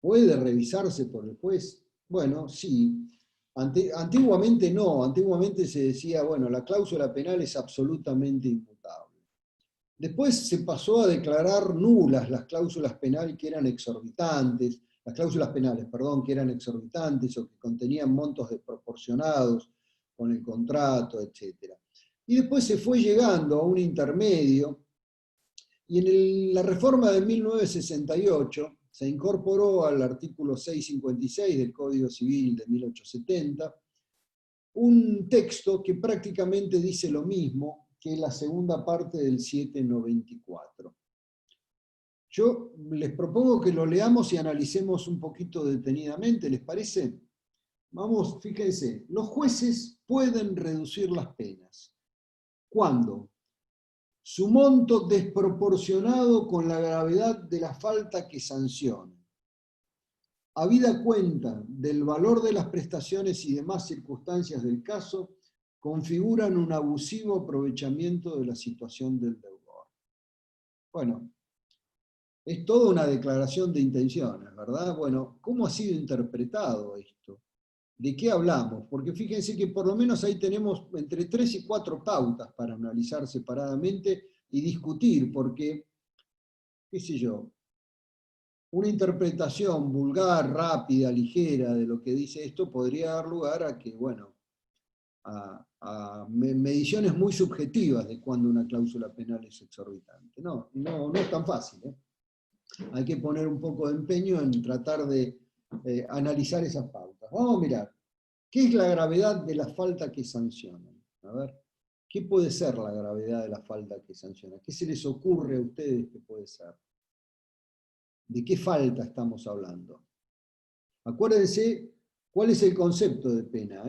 ¿Puede revisarse por el juez? Bueno, sí. Antiguamente no, antiguamente se decía, bueno, la cláusula penal es absolutamente inmutable. Después se pasó a declarar nulas las cláusulas penales que eran exorbitantes, las cláusulas penales, perdón, que eran exorbitantes o que contenían montos desproporcionados con el contrato, etc. Y después se fue llegando a un intermedio, y en la reforma de 1968 se incorporó al artículo 656 del Código Civil de 1870 un texto que prácticamente dice lo mismo que la segunda parte del 794. Yo les propongo que lo leamos y analicemos un poquito detenidamente, ¿les parece? Vamos, fíjense, los jueces pueden reducir las penas. ¿Cuándo? Su monto desproporcionado con la gravedad de la falta que sanciona. Habida cuenta del valor de las prestaciones y demás circunstancias del caso, configuran un abusivo aprovechamiento de la situación del deudor. Bueno, es toda una declaración de intenciones, ¿verdad? Bueno, ¿cómo ha sido interpretado esto? ¿De qué hablamos? Porque fíjense que por lo menos ahí tenemos entre 3 y 4 pautas para analizar separadamente y discutir, porque, qué sé yo, una interpretación vulgar, rápida, ligera de lo que dice esto podría dar lugar a que, bueno, a mediciones muy subjetivas de cuando una cláusula penal es exorbitante. No es tan fácil, ¿eh? Hay que poner un poco de empeño en tratar de analizar esas pautas. Vamos a mirar, ¿qué es la gravedad de la falta que sancionan? A ver, ¿qué puede ser la gravedad de la falta que sancionan? ¿Qué se les ocurre a ustedes que puede ser? ¿De qué falta estamos hablando? Acuérdense cuál es el concepto de pena.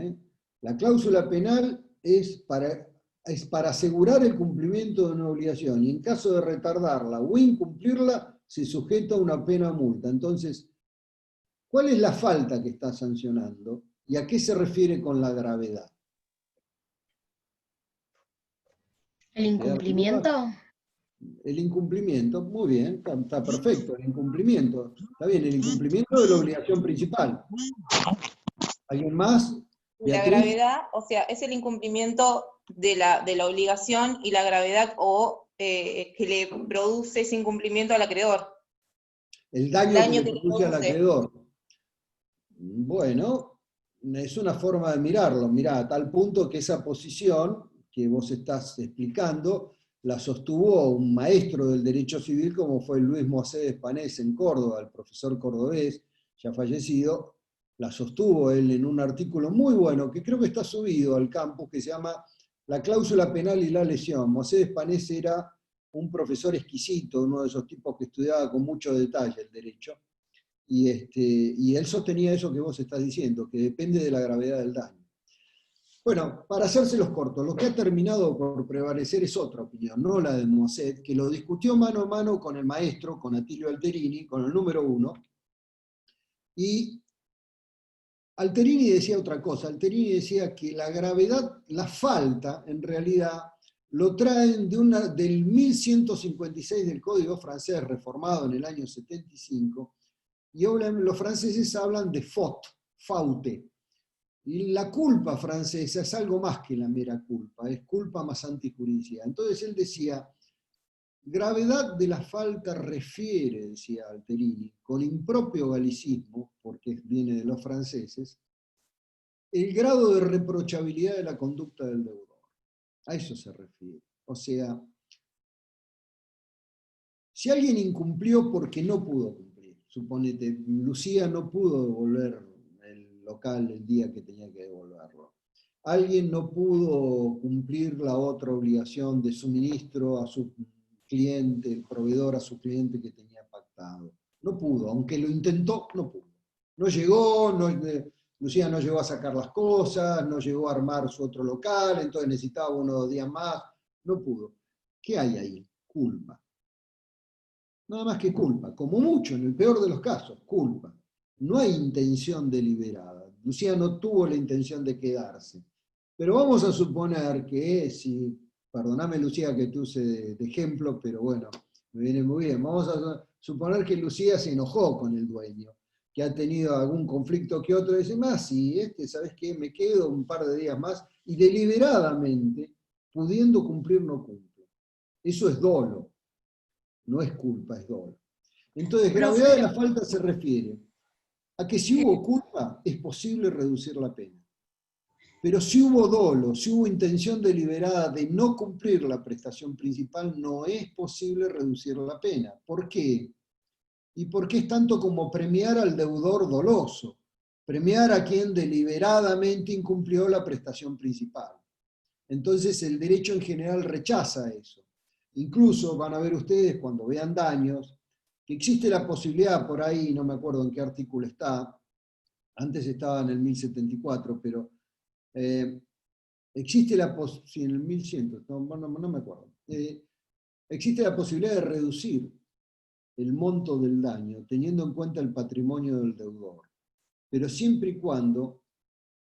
La cláusula penal es para asegurar el cumplimiento de una obligación, y en caso de retardarla o incumplirla, se sujeta a una pena o multa. Entonces, ¿cuál es la falta que está sancionando? ¿Y a qué se refiere con la gravedad? ¿El incumplimiento? El incumplimiento, muy bien, está perfecto, el incumplimiento. Está bien, el incumplimiento de la obligación principal. ¿Alguien más? La gravedad, o sea, es el incumplimiento de la obligación y la gravedad que le produce ese incumplimiento al acreedor. El daño Daño que que le le produce al produce. acreedor. Bueno, es una forma de mirarlo. Mirá, a tal punto que esa posición que vos estás explicando la sostuvo un maestro del derecho civil como fue Luis Moisés Espanés en Córdoba, el profesor cordobés, ya fallecido. La sostuvo él en un artículo muy bueno que creo que está subido al campus, que se llama La cláusula penal y la lesión. Moisés Espanés era un profesor exquisito, uno de esos tipos que estudiaba con mucho detalle el derecho, y él sostenía eso que vos estás diciendo, que depende de la gravedad del daño. Bueno, para hacérselos cortos, lo que ha terminado por prevalecer es otra opinión, no la de Moisés, que lo discutió mano a mano con el maestro, con Atilio Alterini, con el número 1, y Alterini decía otra cosa. Alterini decía que la gravedad, la falta, en realidad, lo traen del 1156 del Código francés, reformado en el año 75, y los franceses hablan de faute. Y la culpa francesa es algo más que la mera culpa, es culpa más antijuridicidad. Entonces él decía, gravedad de la falta refiere, decía Alterini, con impropio galicismo, porque viene de los franceses, el grado de reprochabilidad de la conducta del deudor. A eso se refiere. O sea, si alguien incumplió porque no pudo cumplir, suponete, Lucía no pudo devolver el local el día que tenía que devolverlo. Alguien no pudo cumplir la otra obligación de suministro a su cliente, el proveedor a su cliente que tenía pactado. No pudo, aunque lo intentó, no pudo. No llegó, Lucía no llegó a sacar las cosas, no llegó a armar su otro local, entonces necesitaba 1 o 2 días más, no pudo. ¿Qué hay ahí? Culpa. Nada más que culpa, como mucho, en el peor de los casos, culpa. No hay intención deliberada. Lucía no tuvo la intención de quedarse. Pero vamos a suponer que, perdóname Lucía que te use de ejemplo, pero bueno, me viene muy bien. Vamos a suponer que Lucía se enojó con el dueño, que ha tenido algún conflicto que otro, y dice, ¿sabes qué? Me quedo un par de días más, y deliberadamente, pudiendo cumplir, no cumple. Eso es dolo. No es culpa, es dolo. Entonces, gravedad de la falta se refiere a que si hubo culpa, es posible reducir la pena. Pero si hubo dolo, si hubo intención deliberada de no cumplir la prestación principal, no es posible reducir la pena. ¿Por qué? Y porque es tanto como premiar al deudor doloso, premiar a quien deliberadamente incumplió la prestación principal. Entonces el derecho en general rechaza eso. Incluso van a ver ustedes cuando vean daños, que existe la posibilidad por ahí, no me acuerdo en qué artículo está, antes estaba en el 1074, pero existe la posibilidad, sí, en el 1100, no me acuerdo, existe la posibilidad de reducir el monto del daño, teniendo en cuenta el patrimonio del deudor, pero siempre y cuando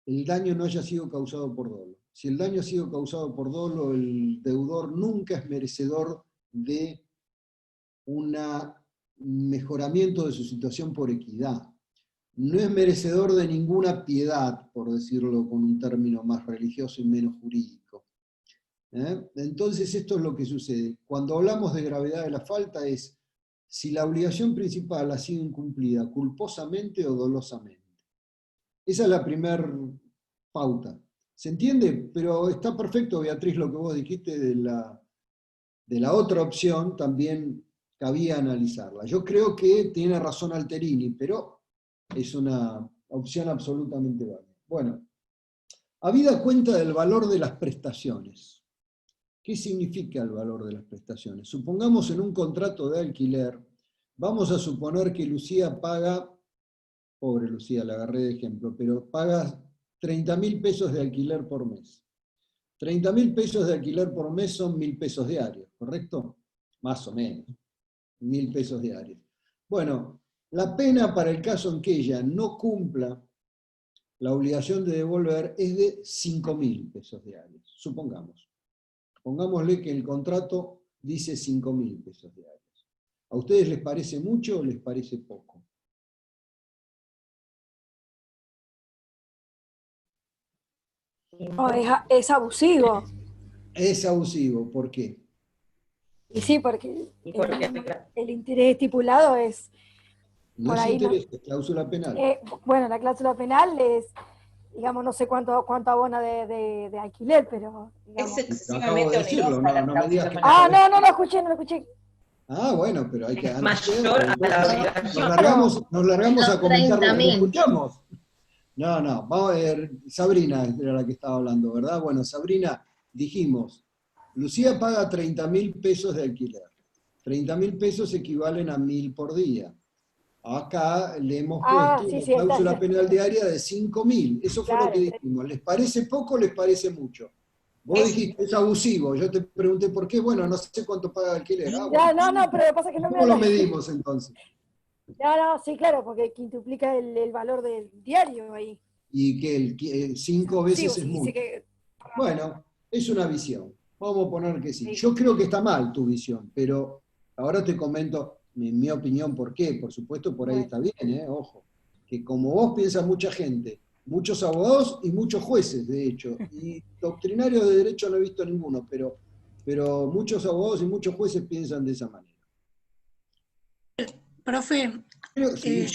el daño no haya sido causado por dolo. Si el daño ha sido causado por dolo, el deudor nunca es merecedor de un mejoramiento de su situación por equidad. No es merecedor de ninguna piedad, por decirlo con un término más religioso y menos jurídico. Entonces esto es lo que sucede. Cuando hablamos de gravedad de la falta es si la obligación principal ha sido incumplida culposamente o dolosamente. Esa es la primera pauta. ¿Se entiende? Pero está perfecto, Beatriz, lo que vos dijiste de la otra opción, también cabía analizarla. Yo creo que tiene razón Alterini, pero es una opción absolutamente válida. Bueno, habida cuenta del valor de las prestaciones. ¿Qué significa el valor de las prestaciones? Supongamos en un contrato de alquiler, vamos a suponer que Lucía paga, pobre Lucía, la agarré de ejemplo, pero paga 30.000 pesos de alquiler por mes. 30.000 pesos de alquiler por mes son 1.000 pesos diarios, ¿correcto? Más o menos, 1.000 pesos diarios. Bueno, la pena para el caso en que ella no cumpla la obligación de devolver es de 5.000 pesos diarios, supongamos. Pongámosle que el contrato dice 5.000 pesos diarios. ¿A ustedes les parece mucho o les parece poco? No, es abusivo. Es abusivo, ¿por qué? Y sí, porque el interés estipulado es No por es ahí interés, es cláusula penal. Bueno, la cláusula penal es, digamos, no sé cuánto abona de alquiler, pero, digamos. Es Acabo excesivamente de decirlo, onerosa la no me digas cláusula que no penal. sabés. No lo escuché, no lo escuché. Ah, bueno, pero hay que Es antes mayor a la obligación. nos largamos a comentar lo que no 30.000. escuchamos. No, vamos a ver, Sabrina era la que estaba hablando, ¿verdad? Bueno, Sabrina, dijimos, Lucía paga 30.000 pesos de alquiler. 30.000 pesos equivalen a 1.000 por día. Acá le hemos puesto Sí, una sí, cláusula penal diaria de 5.000. Eso fue lo claro, que dijimos. ¿Les parece poco o les parece mucho? Vos dijiste, es abusivo. Yo te pregunté por qué. Bueno, no sé cuánto paga de alquiler. Bueno. No, pero lo que pasa es que ¿Y no me cómo lo habla. medimos entonces? No, sí, claro, porque quintuplica el valor del diario ahí. Y que 5 veces es Sí, dice mucho. que. Bueno, es una visión. Vamos a poner que sí. Yo creo que está mal tu visión, pero ahora te comento mi opinión por qué. Por supuesto, por ahí está bien, ojo. Que como vos piensa mucha gente, muchos abogados y muchos jueces, de hecho, y doctrinarios de derecho no he visto ninguno, pero muchos abogados y muchos jueces piensan de esa manera. Profe, Sí,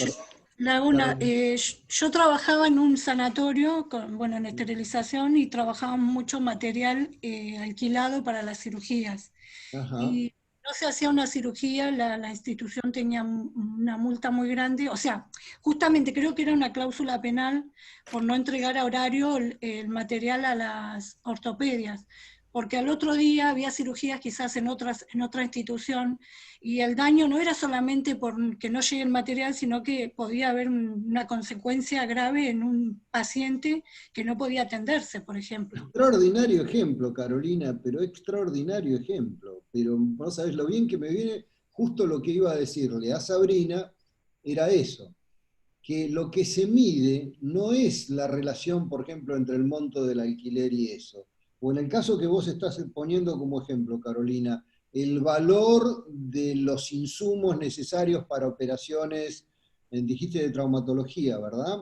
Laguna, yo trabajaba en un sanatorio, en esterilización, y trabajaba mucho material alquilado para las cirugías. Ajá. Y no se hacía una cirugía, la institución tenía una multa muy grande, o sea, justamente creo que era una cláusula penal por no entregar a horario el material a las ortopedias, porque al otro día había cirugías quizás en otra institución, y el daño no era solamente por que no llegue el material, sino que podía haber una consecuencia grave en un paciente que no podía atenderse, por ejemplo. Extraordinario ejemplo, Carolina, pero extraordinario ejemplo. Pero vos sabés lo bien que me viene, justo lo que iba a decirle a Sabrina era eso, que lo que se mide no es la relación, por ejemplo, entre el monto del alquiler y eso. O en el caso que vos estás poniendo como ejemplo, Carolina, el valor de los insumos necesarios para operaciones, dijiste de traumatología, ¿verdad?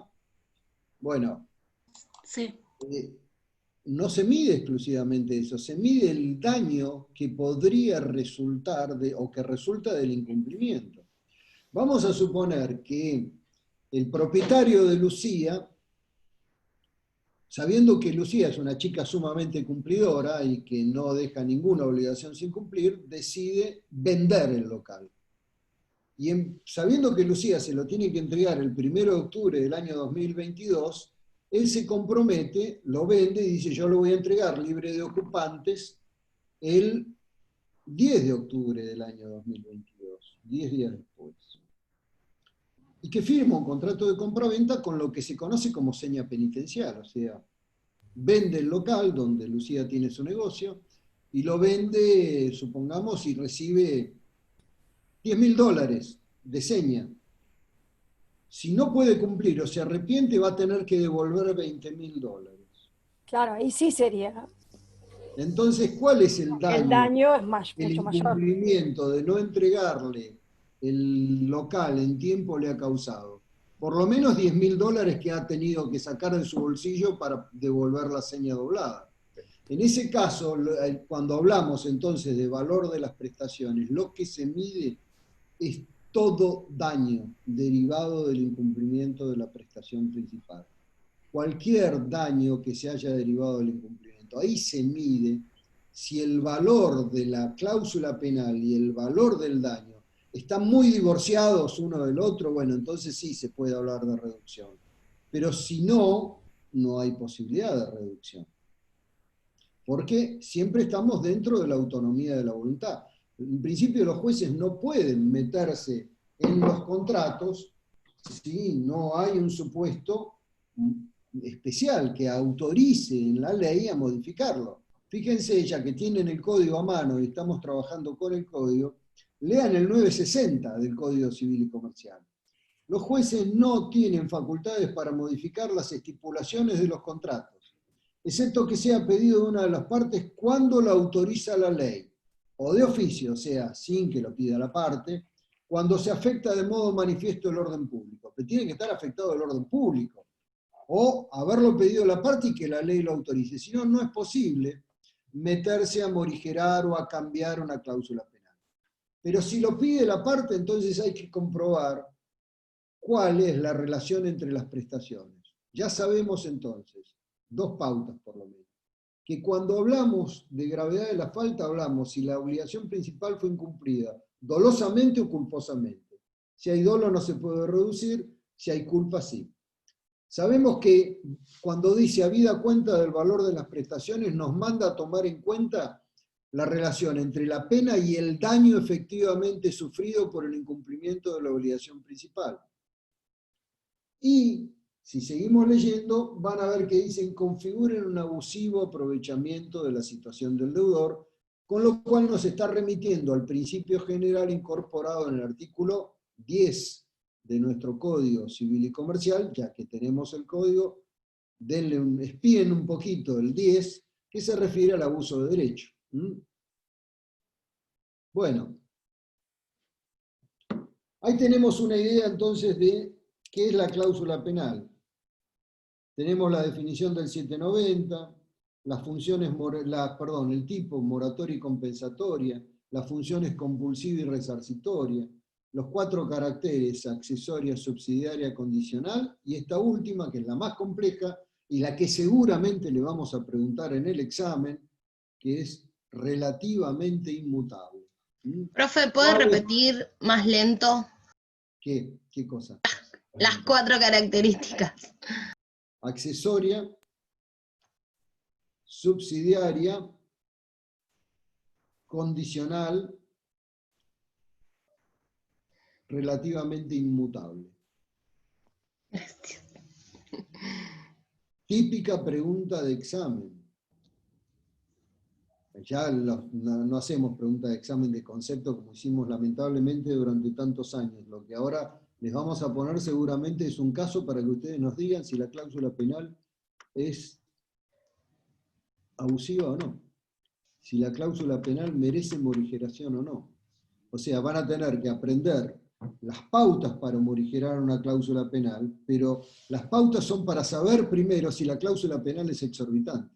Bueno. Sí. No se mide exclusivamente eso, se mide el daño que podría resultar o que resulta del incumplimiento. Vamos a suponer que el propietario de Lucía, sabiendo que Lucía es una chica sumamente cumplidora y que no deja ninguna obligación sin cumplir, decide vender el local. Y sabiendo que Lucía se lo tiene que entregar el 1 de octubre del año 2022, él se compromete, lo vende y dice, yo lo voy a entregar libre de ocupantes el 10 de octubre del año 2022, 10 días después. Y que firma un contrato de compraventa con lo que se conoce como seña penitencial, o sea, vende el local donde Lucía tiene su negocio y lo vende, supongamos, y recibe $10.000 de seña. Si no puede cumplir o se arrepiente, va a tener que devolver $20.000. Claro, ahí sí sería. Entonces, ¿cuál es el daño? El daño es El mucho mayor. incumplimiento de no entregarle el local en tiempo le ha causado. Por lo menos $10.000 que ha tenido que sacar de su bolsillo para devolver la seña doblada. En ese caso, cuando hablamos entonces de valor de las prestaciones, lo que se mide es todo daño derivado del incumplimiento de la prestación principal. Cualquier daño que se haya derivado del incumplimiento. Ahí se mide si el valor de la cláusula penal y el valor del daño están muy divorciados uno del otro, bueno, entonces sí se puede hablar de reducción. Pero si no, no hay posibilidad de reducción. Porque siempre estamos dentro de la autonomía de la voluntad. En principio los jueces no pueden meterse en los contratos si no hay un supuesto especial que autorice en la ley a modificarlo. Fíjense, ya que tienen el código a mano y estamos trabajando con el código, lean el 960 del Código Civil y Comercial. Los jueces no tienen facultades para modificar las estipulaciones de los contratos, excepto que sea pedido de una de las partes cuando lo autoriza la ley, o de oficio, o sea, sin que lo pida la parte, cuando se afecta de modo manifiesto el orden público. Pero tiene que estar afectado el orden público, o haberlo pedido la parte y que la ley lo autorice. Si no, no es posible meterse a morigerar o a cambiar una cláusula penal. Pero si lo pide la parte, entonces hay que comprobar cuál es la relación entre las prestaciones. Ya sabemos entonces, 2 pautas por lo menos, que cuando hablamos de gravedad de la falta, hablamos si la obligación principal fue incumplida dolosamente o culposamente. Si hay dolo no se puede reducir, si hay culpa sí. Sabemos que cuando dice habida cuenta del valor de las prestaciones, nos manda a tomar en cuenta la relación entre la pena y el daño efectivamente sufrido por el incumplimiento de la obligación principal. Y si seguimos leyendo, van a ver que dicen configuren un abusivo aprovechamiento de la situación del deudor, con lo cual nos está remitiendo al principio general incorporado en el artículo 10 de nuestro Código Civil y Comercial, ya que tenemos el código, espíen un poquito el 10, que se refiere al abuso de derecho. Bueno, ahí tenemos una idea entonces de qué es la cláusula penal. Tenemos la definición del 790, las funciones, el tipo moratoria y compensatoria, las funciones compulsiva y resarcitoria, los 4 caracteres accesoria, subsidiaria, condicional, y esta última, que es la más compleja, y la que seguramente le vamos a preguntar en el examen, que es relativamente inmutable. Profe, ¿puede repetir más lento? ¿Qué cosa? Las 4 características. Accesoria, subsidiaria, condicional, relativamente inmutable. Gracias. Típica pregunta de examen. Ya no hacemos preguntas de examen de concepto como hicimos lamentablemente durante tantos años. Lo que ahora les vamos a poner seguramente es un caso para que ustedes nos digan si la cláusula penal es abusiva o no. Si la cláusula penal merece morigeración o no. O sea, van a tener que aprender las pautas para morigerar una cláusula penal, pero las pautas son para saber primero si la cláusula penal es exorbitante.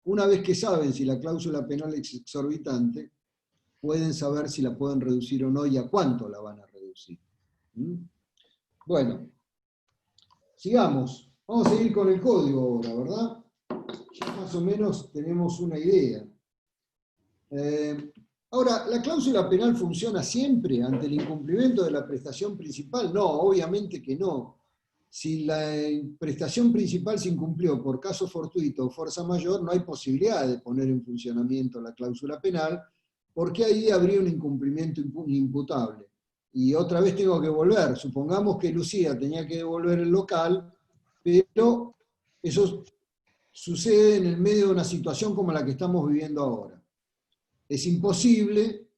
Una vez que saben si la cláusula penal es exorbitante, pueden saber si la pueden reducir o no y a cuánto la van a reducir. Bueno, sigamos. Vamos a seguir con el código ahora, ¿verdad? Ya más o menos tenemos una idea. Ahora, ¿la cláusula penal funciona siempre ante el incumplimiento de la prestación principal? No, obviamente que no. Si la prestación principal se incumplió por caso fortuito o fuerza mayor, no hay posibilidad de poner en funcionamiento la cláusula penal, porque ahí habría un incumplimiento imputable. Y otra vez tengo que volver. Supongamos que Lucía tenía que devolver el local, pero eso sucede en el medio de una situación como la que estamos viviendo ahora. Es imposible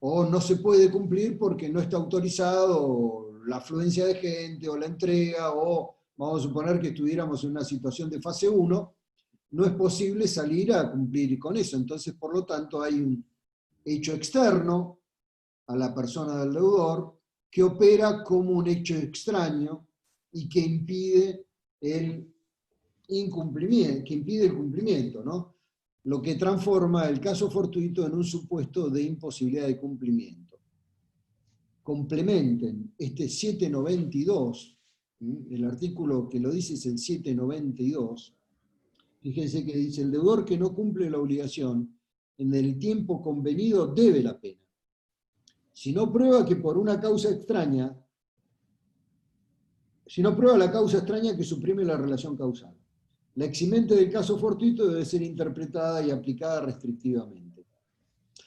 o no se puede cumplir porque no está autorizado la afluencia de gente o la entrega, o vamos a suponer que estuviéramos en una situación de fase 1, no es posible salir a cumplir con eso. Entonces, por lo tanto, hay un hecho externo a la persona del deudor que opera como un hecho extraño y que impide el cumplimiento, ¿no? Lo que transforma el caso fortuito en un supuesto de imposibilidad de cumplimiento. Complementen este 792, el artículo que lo dice es el 792, fíjense que dice, el deudor que no cumple la obligación en el tiempo convenido debe la pena. Si no prueba que por una causa extraña, si no prueba la causa extraña que suprime la relación causal. La eximente del caso fortuito debe ser interpretada y aplicada restrictivamente.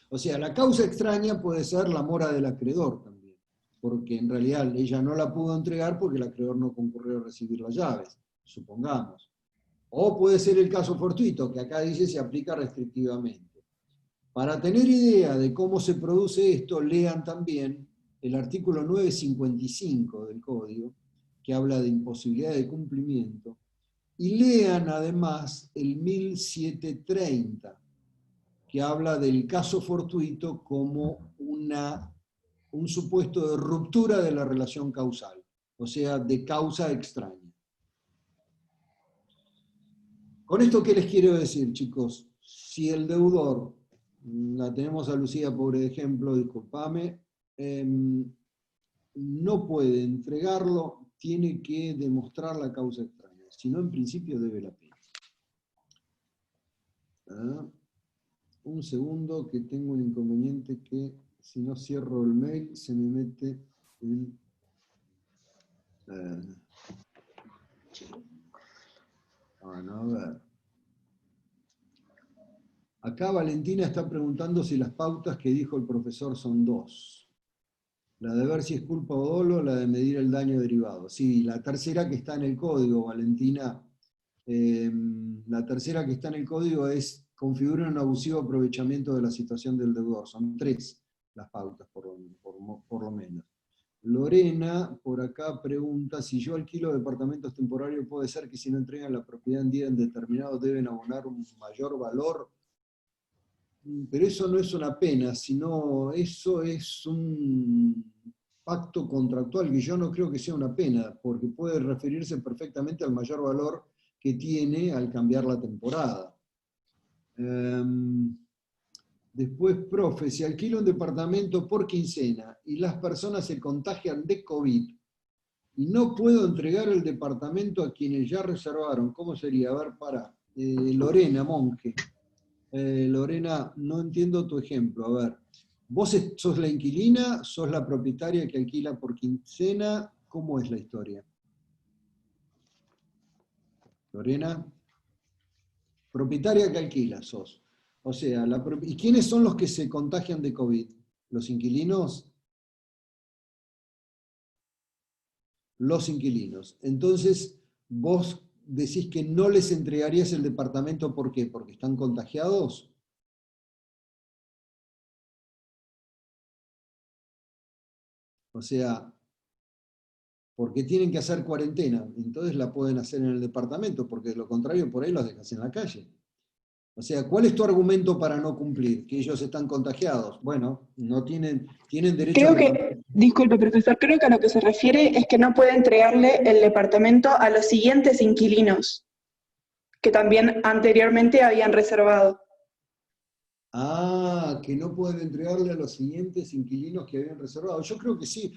O sea, la causa extraña puede ser la mora del acreedor también, porque en realidad ella no la pudo entregar porque el acreedor no concurrió a recibir las llaves, supongamos. O puede ser el caso fortuito, que acá dice se aplica restrictivamente. Para tener idea de cómo se produce esto, lean también el artículo 955 del Código, que habla de imposibilidad de cumplimiento, y lean además el 1730, que habla del caso fortuito como un supuesto de ruptura de la relación causal, o sea, de causa extraña. ¿Con esto qué les quiero decir, chicos? Si el deudor, la tenemos a Lucía, pobre ejemplo, discúlpame, no puede entregarlo tiene que demostrar la causa extraña. Si no, en principio debe la pena. Un segundo, que tengo un inconveniente que si no cierro el mail se me mete en... Bueno, a ver. Acá Valentina está preguntando si las pautas que dijo el profesor son dos. La de ver si es culpa o dolo, la de medir el daño derivado. Sí, la tercera que está en el código, Valentina, la tercera que está en el código es configura un abusivo aprovechamiento de la situación del deudor. Son 3 las pautas, por lo menos. Lorena, por acá, pregunta, si yo alquilo departamentos temporarios, ¿puede ser que si no entregan la propiedad en día indeterminado deben abonar un mayor valor? Pero eso no es una pena, sino eso es un pacto contractual que yo no creo que sea una pena, porque puede referirse perfectamente al mayor valor que tiene al cambiar la temporada. Después, profe, si alquilo un departamento por quincena y las personas se contagian de COVID y no puedo entregar el departamento a quienes ya reservaron, ¿cómo sería? A ver, Lorena Monge. Lorena, no entiendo tu ejemplo. A ver, ¿vos sos la inquilina? ¿Sos la propietaria que alquila por quincena? ¿Cómo es la historia? Lorena, propietaria que alquila sos. O sea, ¿y quiénes son los que se contagian de COVID? ¿Los inquilinos? Los inquilinos. Entonces, vos decís que no les entregarías el departamento, ¿por qué? ¿Porque están contagiados? O sea, porque tienen que hacer cuarentena, entonces la pueden hacer en el departamento, porque de lo contrario por ahí los dejas en la calle. O sea, ¿cuál es tu argumento para no cumplir? Que ellos están contagiados. Bueno, no tienen derecho Creo que, disculpe profesor, creo que a lo que se refiere es que no puede entregarle el departamento a los siguientes inquilinos, que también anteriormente habían reservado. Ah, que no pueden entregarle a los siguientes inquilinos que habían reservado. Yo creo que sí.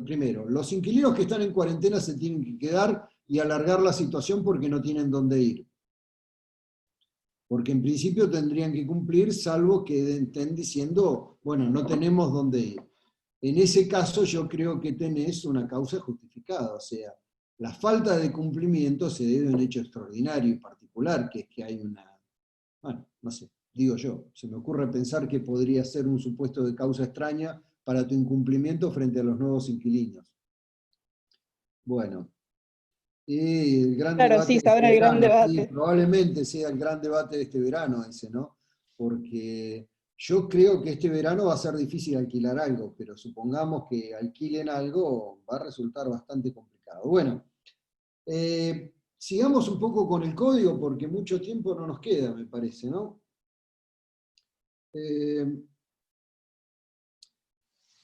Primero, los inquilinos que están en cuarentena se tienen que quedar y alargar la situación porque no tienen dónde ir. Porque en principio tendrían que cumplir, salvo que estén diciendo, bueno, no tenemos dónde ir. En ese caso yo creo que tenés una causa justificada, o sea, la falta de cumplimiento se debe a un hecho extraordinario y particular, que es que hay bueno, no sé, digo yo, se me ocurre pensar que podría ser un supuesto de causa extraña para tu incumplimiento frente a los nuevos inquilinos. Bueno. El gran claro, debate sí, se abre el gran debate. sí, probablemente sea el gran debate de este verano ese, ¿no? Porque yo creo que este verano va a ser difícil alquilar algo, pero supongamos que alquilen algo, va a resultar bastante complicado. Bueno, sigamos un poco con el código, porque mucho tiempo no nos queda, me parece, ¿no?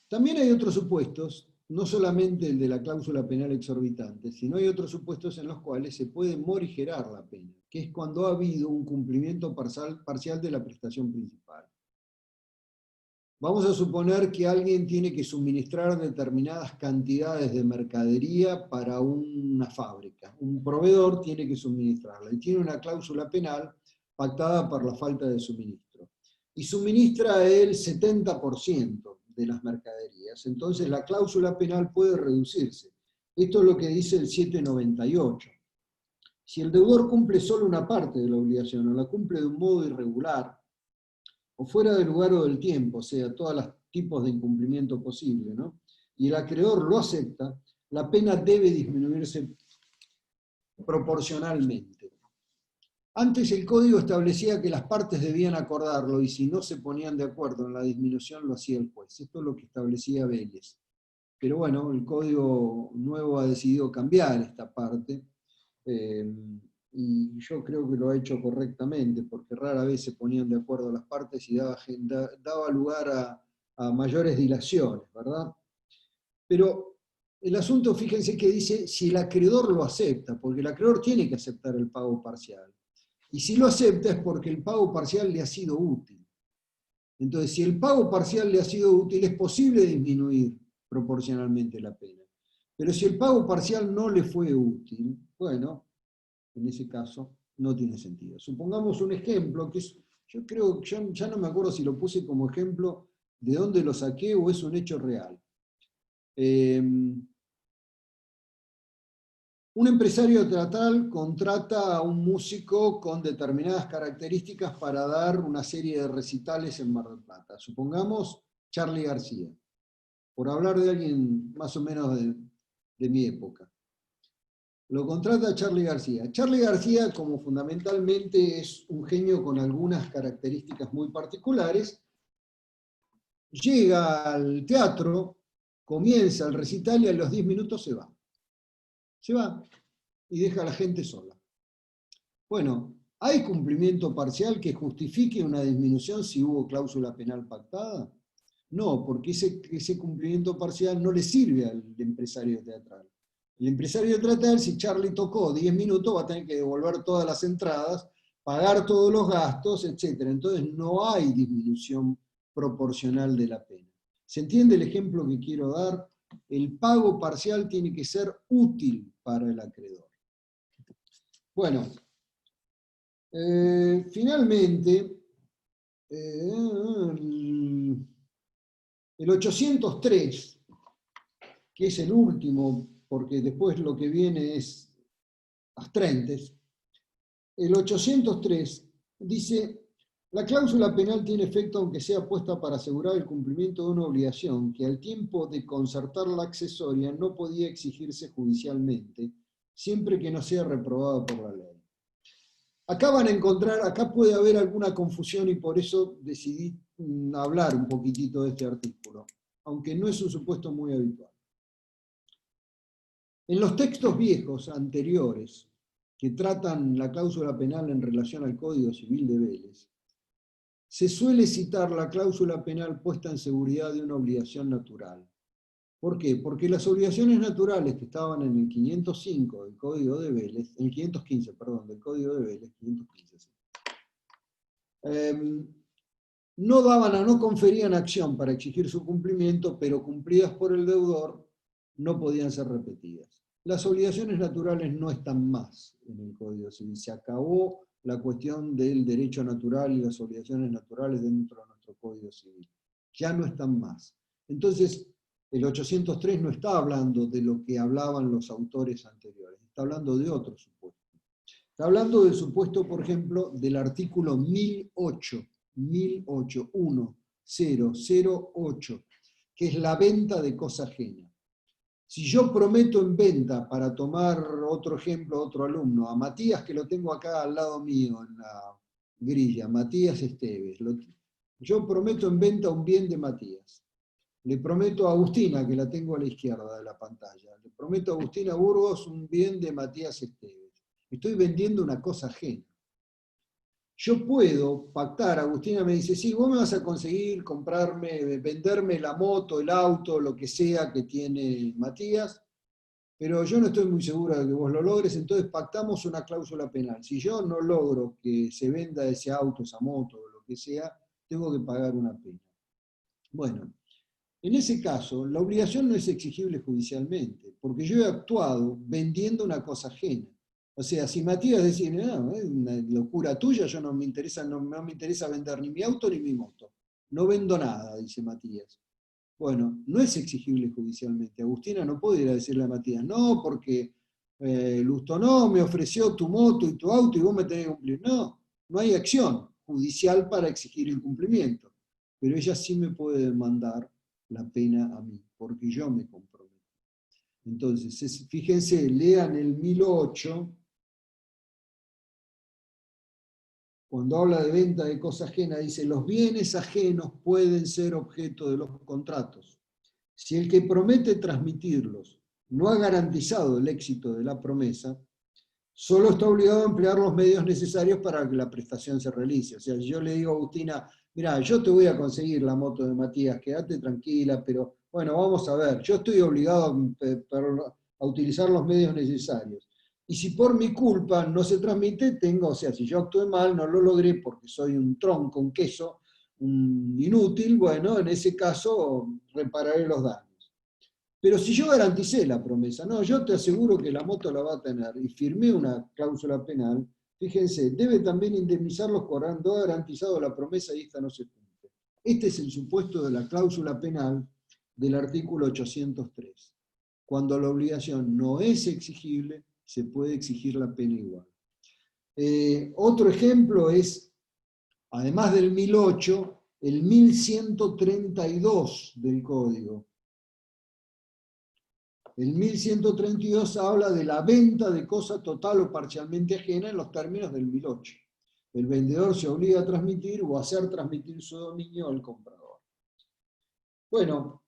También hay otros supuestos, no solamente el de la cláusula penal exorbitante, sino hay otros supuestos en los cuales se puede morigerar la pena, que es cuando ha habido un cumplimiento parcial de la prestación principal. Vamos a suponer que alguien tiene que suministrar determinadas cantidades de mercadería para una fábrica. Un proveedor tiene que suministrarla y tiene una cláusula penal pactada por la falta de suministro. Y suministra el 70% de las mercaderías. Entonces la cláusula penal puede reducirse. Esto es lo que dice el 798. Si el deudor cumple solo una parte de la obligación o la cumple de un modo irregular, o fuera del lugar o del tiempo, o sea, todos los tipos de incumplimiento posible, ¿no? Y el acreedor lo acepta, la pena debe disminuirse proporcionalmente. Antes el código establecía que las partes debían acordarlo y si no se ponían de acuerdo en la disminución lo hacía el juez. Esto es lo que establecía Vélez. Pero bueno, el código nuevo ha decidido cambiar esta parte y yo creo que lo ha hecho correctamente porque rara vez se ponían de acuerdo las partes y daba lugar a mayores dilaciones, ¿verdad? Pero el asunto, fíjense que dice si el acreedor lo acepta, porque el acreedor tiene que aceptar el pago parcial. Y si lo acepta es porque el pago parcial le ha sido útil. Entonces, si el pago parcial le ha sido útil, es posible disminuir proporcionalmente la pena. Pero si el pago parcial no le fue útil, bueno, en ese caso no tiene sentido. Supongamos un ejemplo, que es, yo creo, ya no me acuerdo si lo puse como ejemplo de dónde lo saqué o es un hecho real. Un empresario teatral contrata a un músico con determinadas características para dar una serie de recitales en Mar del Plata. Supongamos Charly García, por hablar de alguien más o menos de mi época. Lo contrata Charly García. Charly García, como fundamentalmente es un genio con algunas características muy particulares, llega al teatro, comienza el recital y a los 10 minutos se va. Se va y deja a la gente sola. Bueno, ¿hay cumplimiento parcial que justifique una disminución si hubo cláusula penal pactada? No, porque ese cumplimiento parcial no le sirve al empresario teatral. El empresario teatral, si Charly tocó 10 minutos, va a tener que devolver todas las entradas, pagar todos los gastos, etc. Entonces no hay disminución proporcional de la pena. ¿Se entiende el ejemplo que quiero dar? El pago parcial tiene que ser útil para el acreedor. Bueno, finalmente, el 803, que es el último, porque después lo que viene es astrentes, el 803 dice: la cláusula penal tiene efecto aunque sea puesta para asegurar el cumplimiento de una obligación que al tiempo de concertar la accesoria no podía exigirse judicialmente, siempre que no sea reprobada por la ley. Acá van a encontrar, acá puede haber alguna confusión y por eso decidí hablar un poquitito de este artículo, aunque no es un supuesto muy habitual. En los textos viejos anteriores que tratan la cláusula penal en relación al Código Civil de Vélez, se suele citar la cláusula penal puesta en seguridad de una obligación natural. ¿Por qué? Porque las obligaciones naturales que estaban en el 505 del Código de Vélez, en el 515, perdón, del Código de Vélez, 515, sí, no conferían acción para exigir su cumplimiento, pero cumplidas por el deudor no podían ser repetidas. Las obligaciones naturales no están más en el Código Civil. Se acabó la cuestión del derecho natural y las obligaciones naturales dentro de nuestro Código Civil. Ya no están más. Entonces, el 803 no está hablando de lo que hablaban los autores anteriores, está hablando de otro supuesto. Está hablando del supuesto, por ejemplo, del artículo 1008, que es la venta de cosa ajena. Si yo prometo en venta, para tomar otro ejemplo, otro alumno, a Matías, que lo tengo acá al lado mío en la grilla, Matías Esteves, yo prometo en venta un bien de Matías. Le prometo a Agustina, que la tengo a la izquierda de la pantalla, le prometo a Agustina Burgos un bien de Matías Esteves. Estoy vendiendo una cosa ajena. Yo puedo pactar, Agustina me dice: sí, vos me vas a conseguir venderme la moto, el auto, lo que sea que tiene Matías, pero yo no estoy muy segura de que vos lo logres, entonces pactamos una cláusula penal. Si yo no logro que se venda ese auto, esa moto, lo que sea, tengo que pagar una pena. Bueno, en ese caso, la obligación no es exigible judicialmente, porque yo he actuado vendiendo una cosa ajena. O sea, si Matías decía: no, es una locura tuya, yo no me interesa vender ni mi auto ni mi moto. No vendo nada, dice Matías. Bueno, no es exigible judicialmente. Agustina no puede ir a decirle a Matías: no, porque Lustonó me ofreció tu moto y tu auto y vos me tenés que cumplir. No, no hay acción judicial para exigir el cumplimiento. Pero ella sí me puede demandar la pena a mí, porque yo me comprometo. Entonces, fíjense, lean el 1008, cuando habla de venta de cosa ajena, dice: los bienes ajenos pueden ser objeto de los contratos. Si el que promete transmitirlos no ha garantizado el éxito de la promesa, solo está obligado a emplear los medios necesarios para que la prestación se realice. O sea, si yo le digo a Agustina: mira, yo te voy a conseguir la moto de Matías, quédate tranquila, pero bueno, vamos a ver, yo estoy obligado a utilizar los medios necesarios. Y si por mi culpa no se transmite, o sea, si yo actué mal, no lo logré porque soy un tronco, un queso, un inútil, bueno, en ese caso repararé los daños. Pero si yo garanticé la promesa, no, yo te aseguro que la moto la va a tener, y firmé una cláusula penal, fíjense, debe también indemnizarlos cuando ha garantizado la promesa y esta no se cumple. Este es el supuesto de la cláusula penal del artículo 803. Cuando la obligación no es exigible, se puede exigir la pena igual. Otro ejemplo es, además del 1008, el 1132 del Código. El 1132 habla de la venta de cosa total o parcialmente ajena en los términos del 1008. El vendedor se obliga a transmitir o a hacer transmitir su dominio al comprador. Bueno,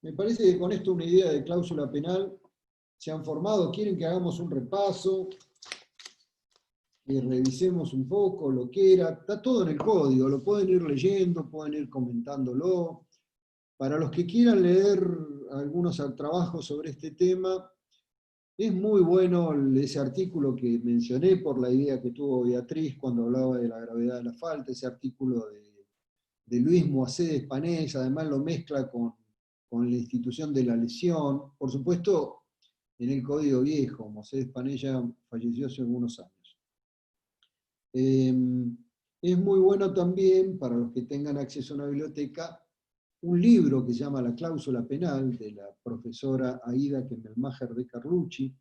me parece que con esto una idea de cláusula penal se han formado. ¿Quieren que hagamos un repaso? Que revisemos un poco lo que era. Está todo en el código, lo pueden ir leyendo, pueden ir comentándolo. Para los que quieran leer algunos trabajos sobre este tema, es muy bueno ese artículo que mencioné por la idea que tuvo Beatriz cuando hablaba de la gravedad de la falta, ese artículo de Luis Moacé de Espanés, además lo mezcla con la institución de la lesión, por supuesto en el Código Viejo. Moacé de Espanés ya falleció hace algunos años. Es muy bueno también, para los que tengan acceso a una biblioteca, un libro que se llama La cláusula penal, de la profesora Aida Kemmelmacher de Carlucci,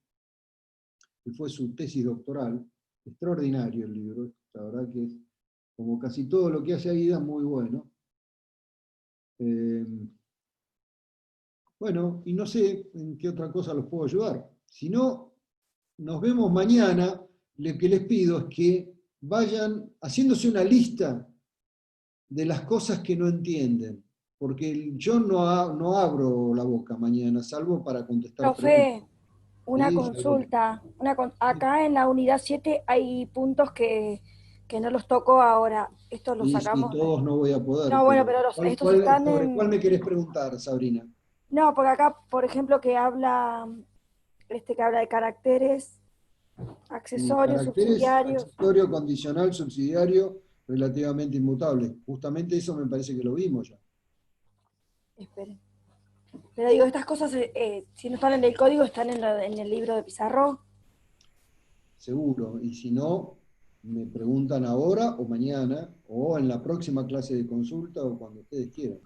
que fue su tesis doctoral. Extraordinario el libro, la verdad que es, como casi todo lo que hace Aida, muy bueno. Bueno, y no sé en qué otra cosa los puedo ayudar. Si no, nos vemos mañana. Lo que les pido es que vayan haciéndose una lista de las cosas que no entienden, porque yo no abro la boca mañana, salvo para contestar Profe, una Sí, consulta. Acá en la unidad 7 hay puntos que no los toco ahora. Estos los y sacamos. todos no voy a poder. No, bueno, pero estos están ¿Sobre en... cuál me querés preguntar, Sabrina? No, porque acá, por ejemplo, que habla de caracteres, accesorios, subsidiarios. Accesorio, condicional, subsidiario, relativamente inmutable. Justamente eso me parece que lo vimos ya. Esperen. Pero digo, estas cosas, si no están en el código, están en el libro de Pizarro. Seguro. Y si no, me preguntan ahora o mañana, o en la próxima clase de consulta, o cuando ustedes quieran.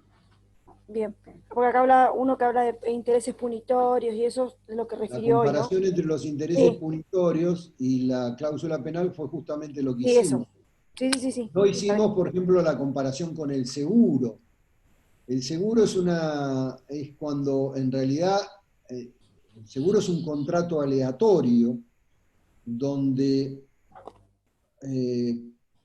Bien. Porque acá habla uno que habla de intereses punitorios, y eso es lo que refirió hoy, ¿no? La comparación entre los intereses punitorios y la cláusula penal fue justamente lo que hicimos. Eso. Sí. No hicimos, por ejemplo, la comparación con el seguro. El seguro es cuando en realidad el seguro es un contrato aleatorio donde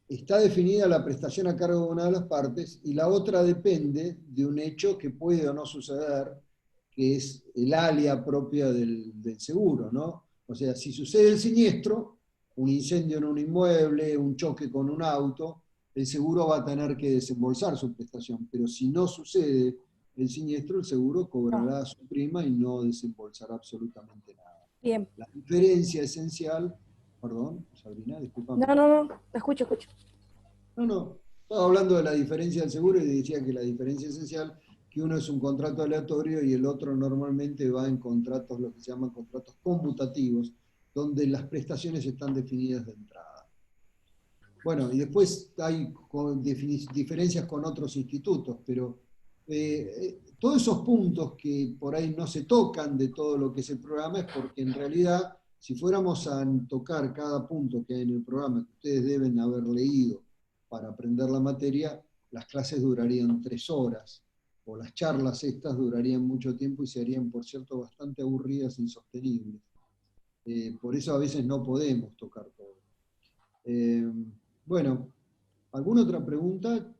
está definida la prestación a cargo de una de las partes y la otra depende de un hecho que puede o no suceder, que es el alia propia del seguro, ¿no? O sea, si sucede el siniestro, un incendio en un inmueble, un choque con un auto, el seguro va a tener que desembolsar su prestación, pero si no sucede el siniestro, el seguro cobrará su prima y no desembolsará absolutamente nada. Bien. La diferencia esencial, perdón, Sabrina, discúlpame. No, escucho. No, estaba hablando de la diferencia del seguro y decía que la diferencia esencial, que uno es un contrato aleatorio y el otro normalmente va en contratos, lo que se llaman contratos conmutativos, donde las prestaciones están definidas de entrada. Bueno, y después hay diferencias con otros institutos, pero todos esos puntos que por ahí no se tocan de todo lo que es el programa es porque en realidad, si fuéramos a tocar cada punto que hay en el programa que ustedes deben haber leído para aprender la materia, las clases durarían 3 horas, o las charlas estas durarían mucho tiempo y serían, por cierto, bastante aburridas e insostenibles. Por eso a veces no podemos tocar todo. Bueno, ¿alguna otra pregunta?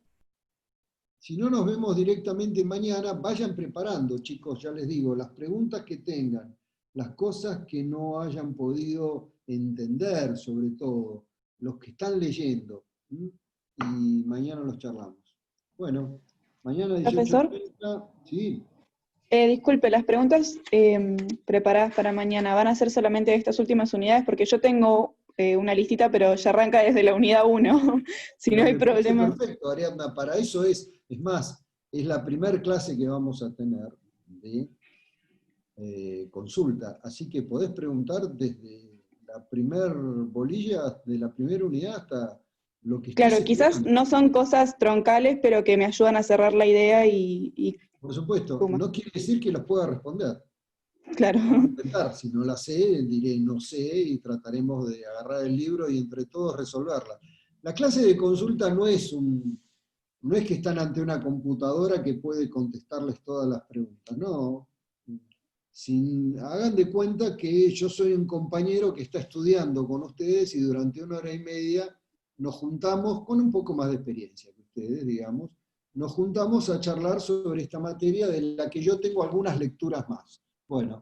Si no nos vemos directamente mañana, vayan preparando, chicos, ya les digo, las preguntas que tengan, las cosas que no hayan podido entender, sobre todo, los que están leyendo, y mañana los charlamos. Bueno, mañana 18:30, sí. Disculpe, las preguntas preparadas para mañana, ¿van a ser solamente de estas últimas unidades? Porque yo tengo una listita, pero ya arranca desde la unidad 1, si no hay problema. Perfecto, Ariadna, para eso es más, es la primera clase que vamos a tener, ¿sí? consulta. Así que podés preguntar desde la primer bolilla, de la primera unidad hasta lo que Claro, estés quizás estudiando. no son cosas troncales, pero que me ayudan a cerrar la idea y Por supuesto, ¿cómo? no quiere decir que las pueda responder. Claro. Vamos a intentar, si no la sé, diré no sé y trataremos de agarrar el libro y entre todos resolverla. La clase de consulta no es que están ante una computadora que puede contestarles todas las preguntas, no. Hagan de cuenta que yo soy un compañero que está estudiando con ustedes y durante 1 hora y media nos juntamos con un poco más de experiencia que ustedes, digamos, nos juntamos a charlar sobre esta materia de la que yo tengo algunas lecturas más. Bueno,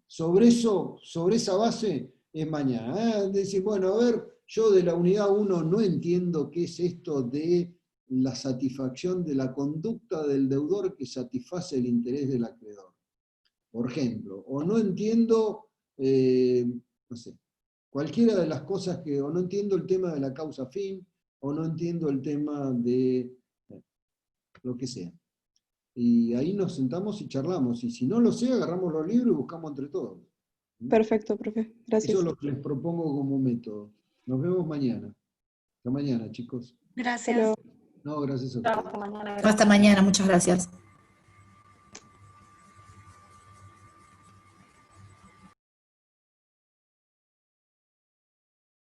sobre esa base es mañana. Decir, bueno, a ver, yo de la unidad 1 no entiendo qué es esto de la satisfacción de la conducta del deudor que satisface el interés del acreedor, por ejemplo. O no entiendo, no sé, cualquiera de las cosas que, o no entiendo el tema de la causa fin, o no entiendo el tema de lo que sea. Y ahí nos sentamos y charlamos. Y si no lo sé, agarramos los libros y buscamos entre todos. Perfecto, profe. Gracias. Eso es lo que les propongo como método. Nos vemos mañana. Hasta mañana, chicos. Gracias. No, gracias a Chao, ustedes. hasta mañana. Hasta mañana, muchas gracias.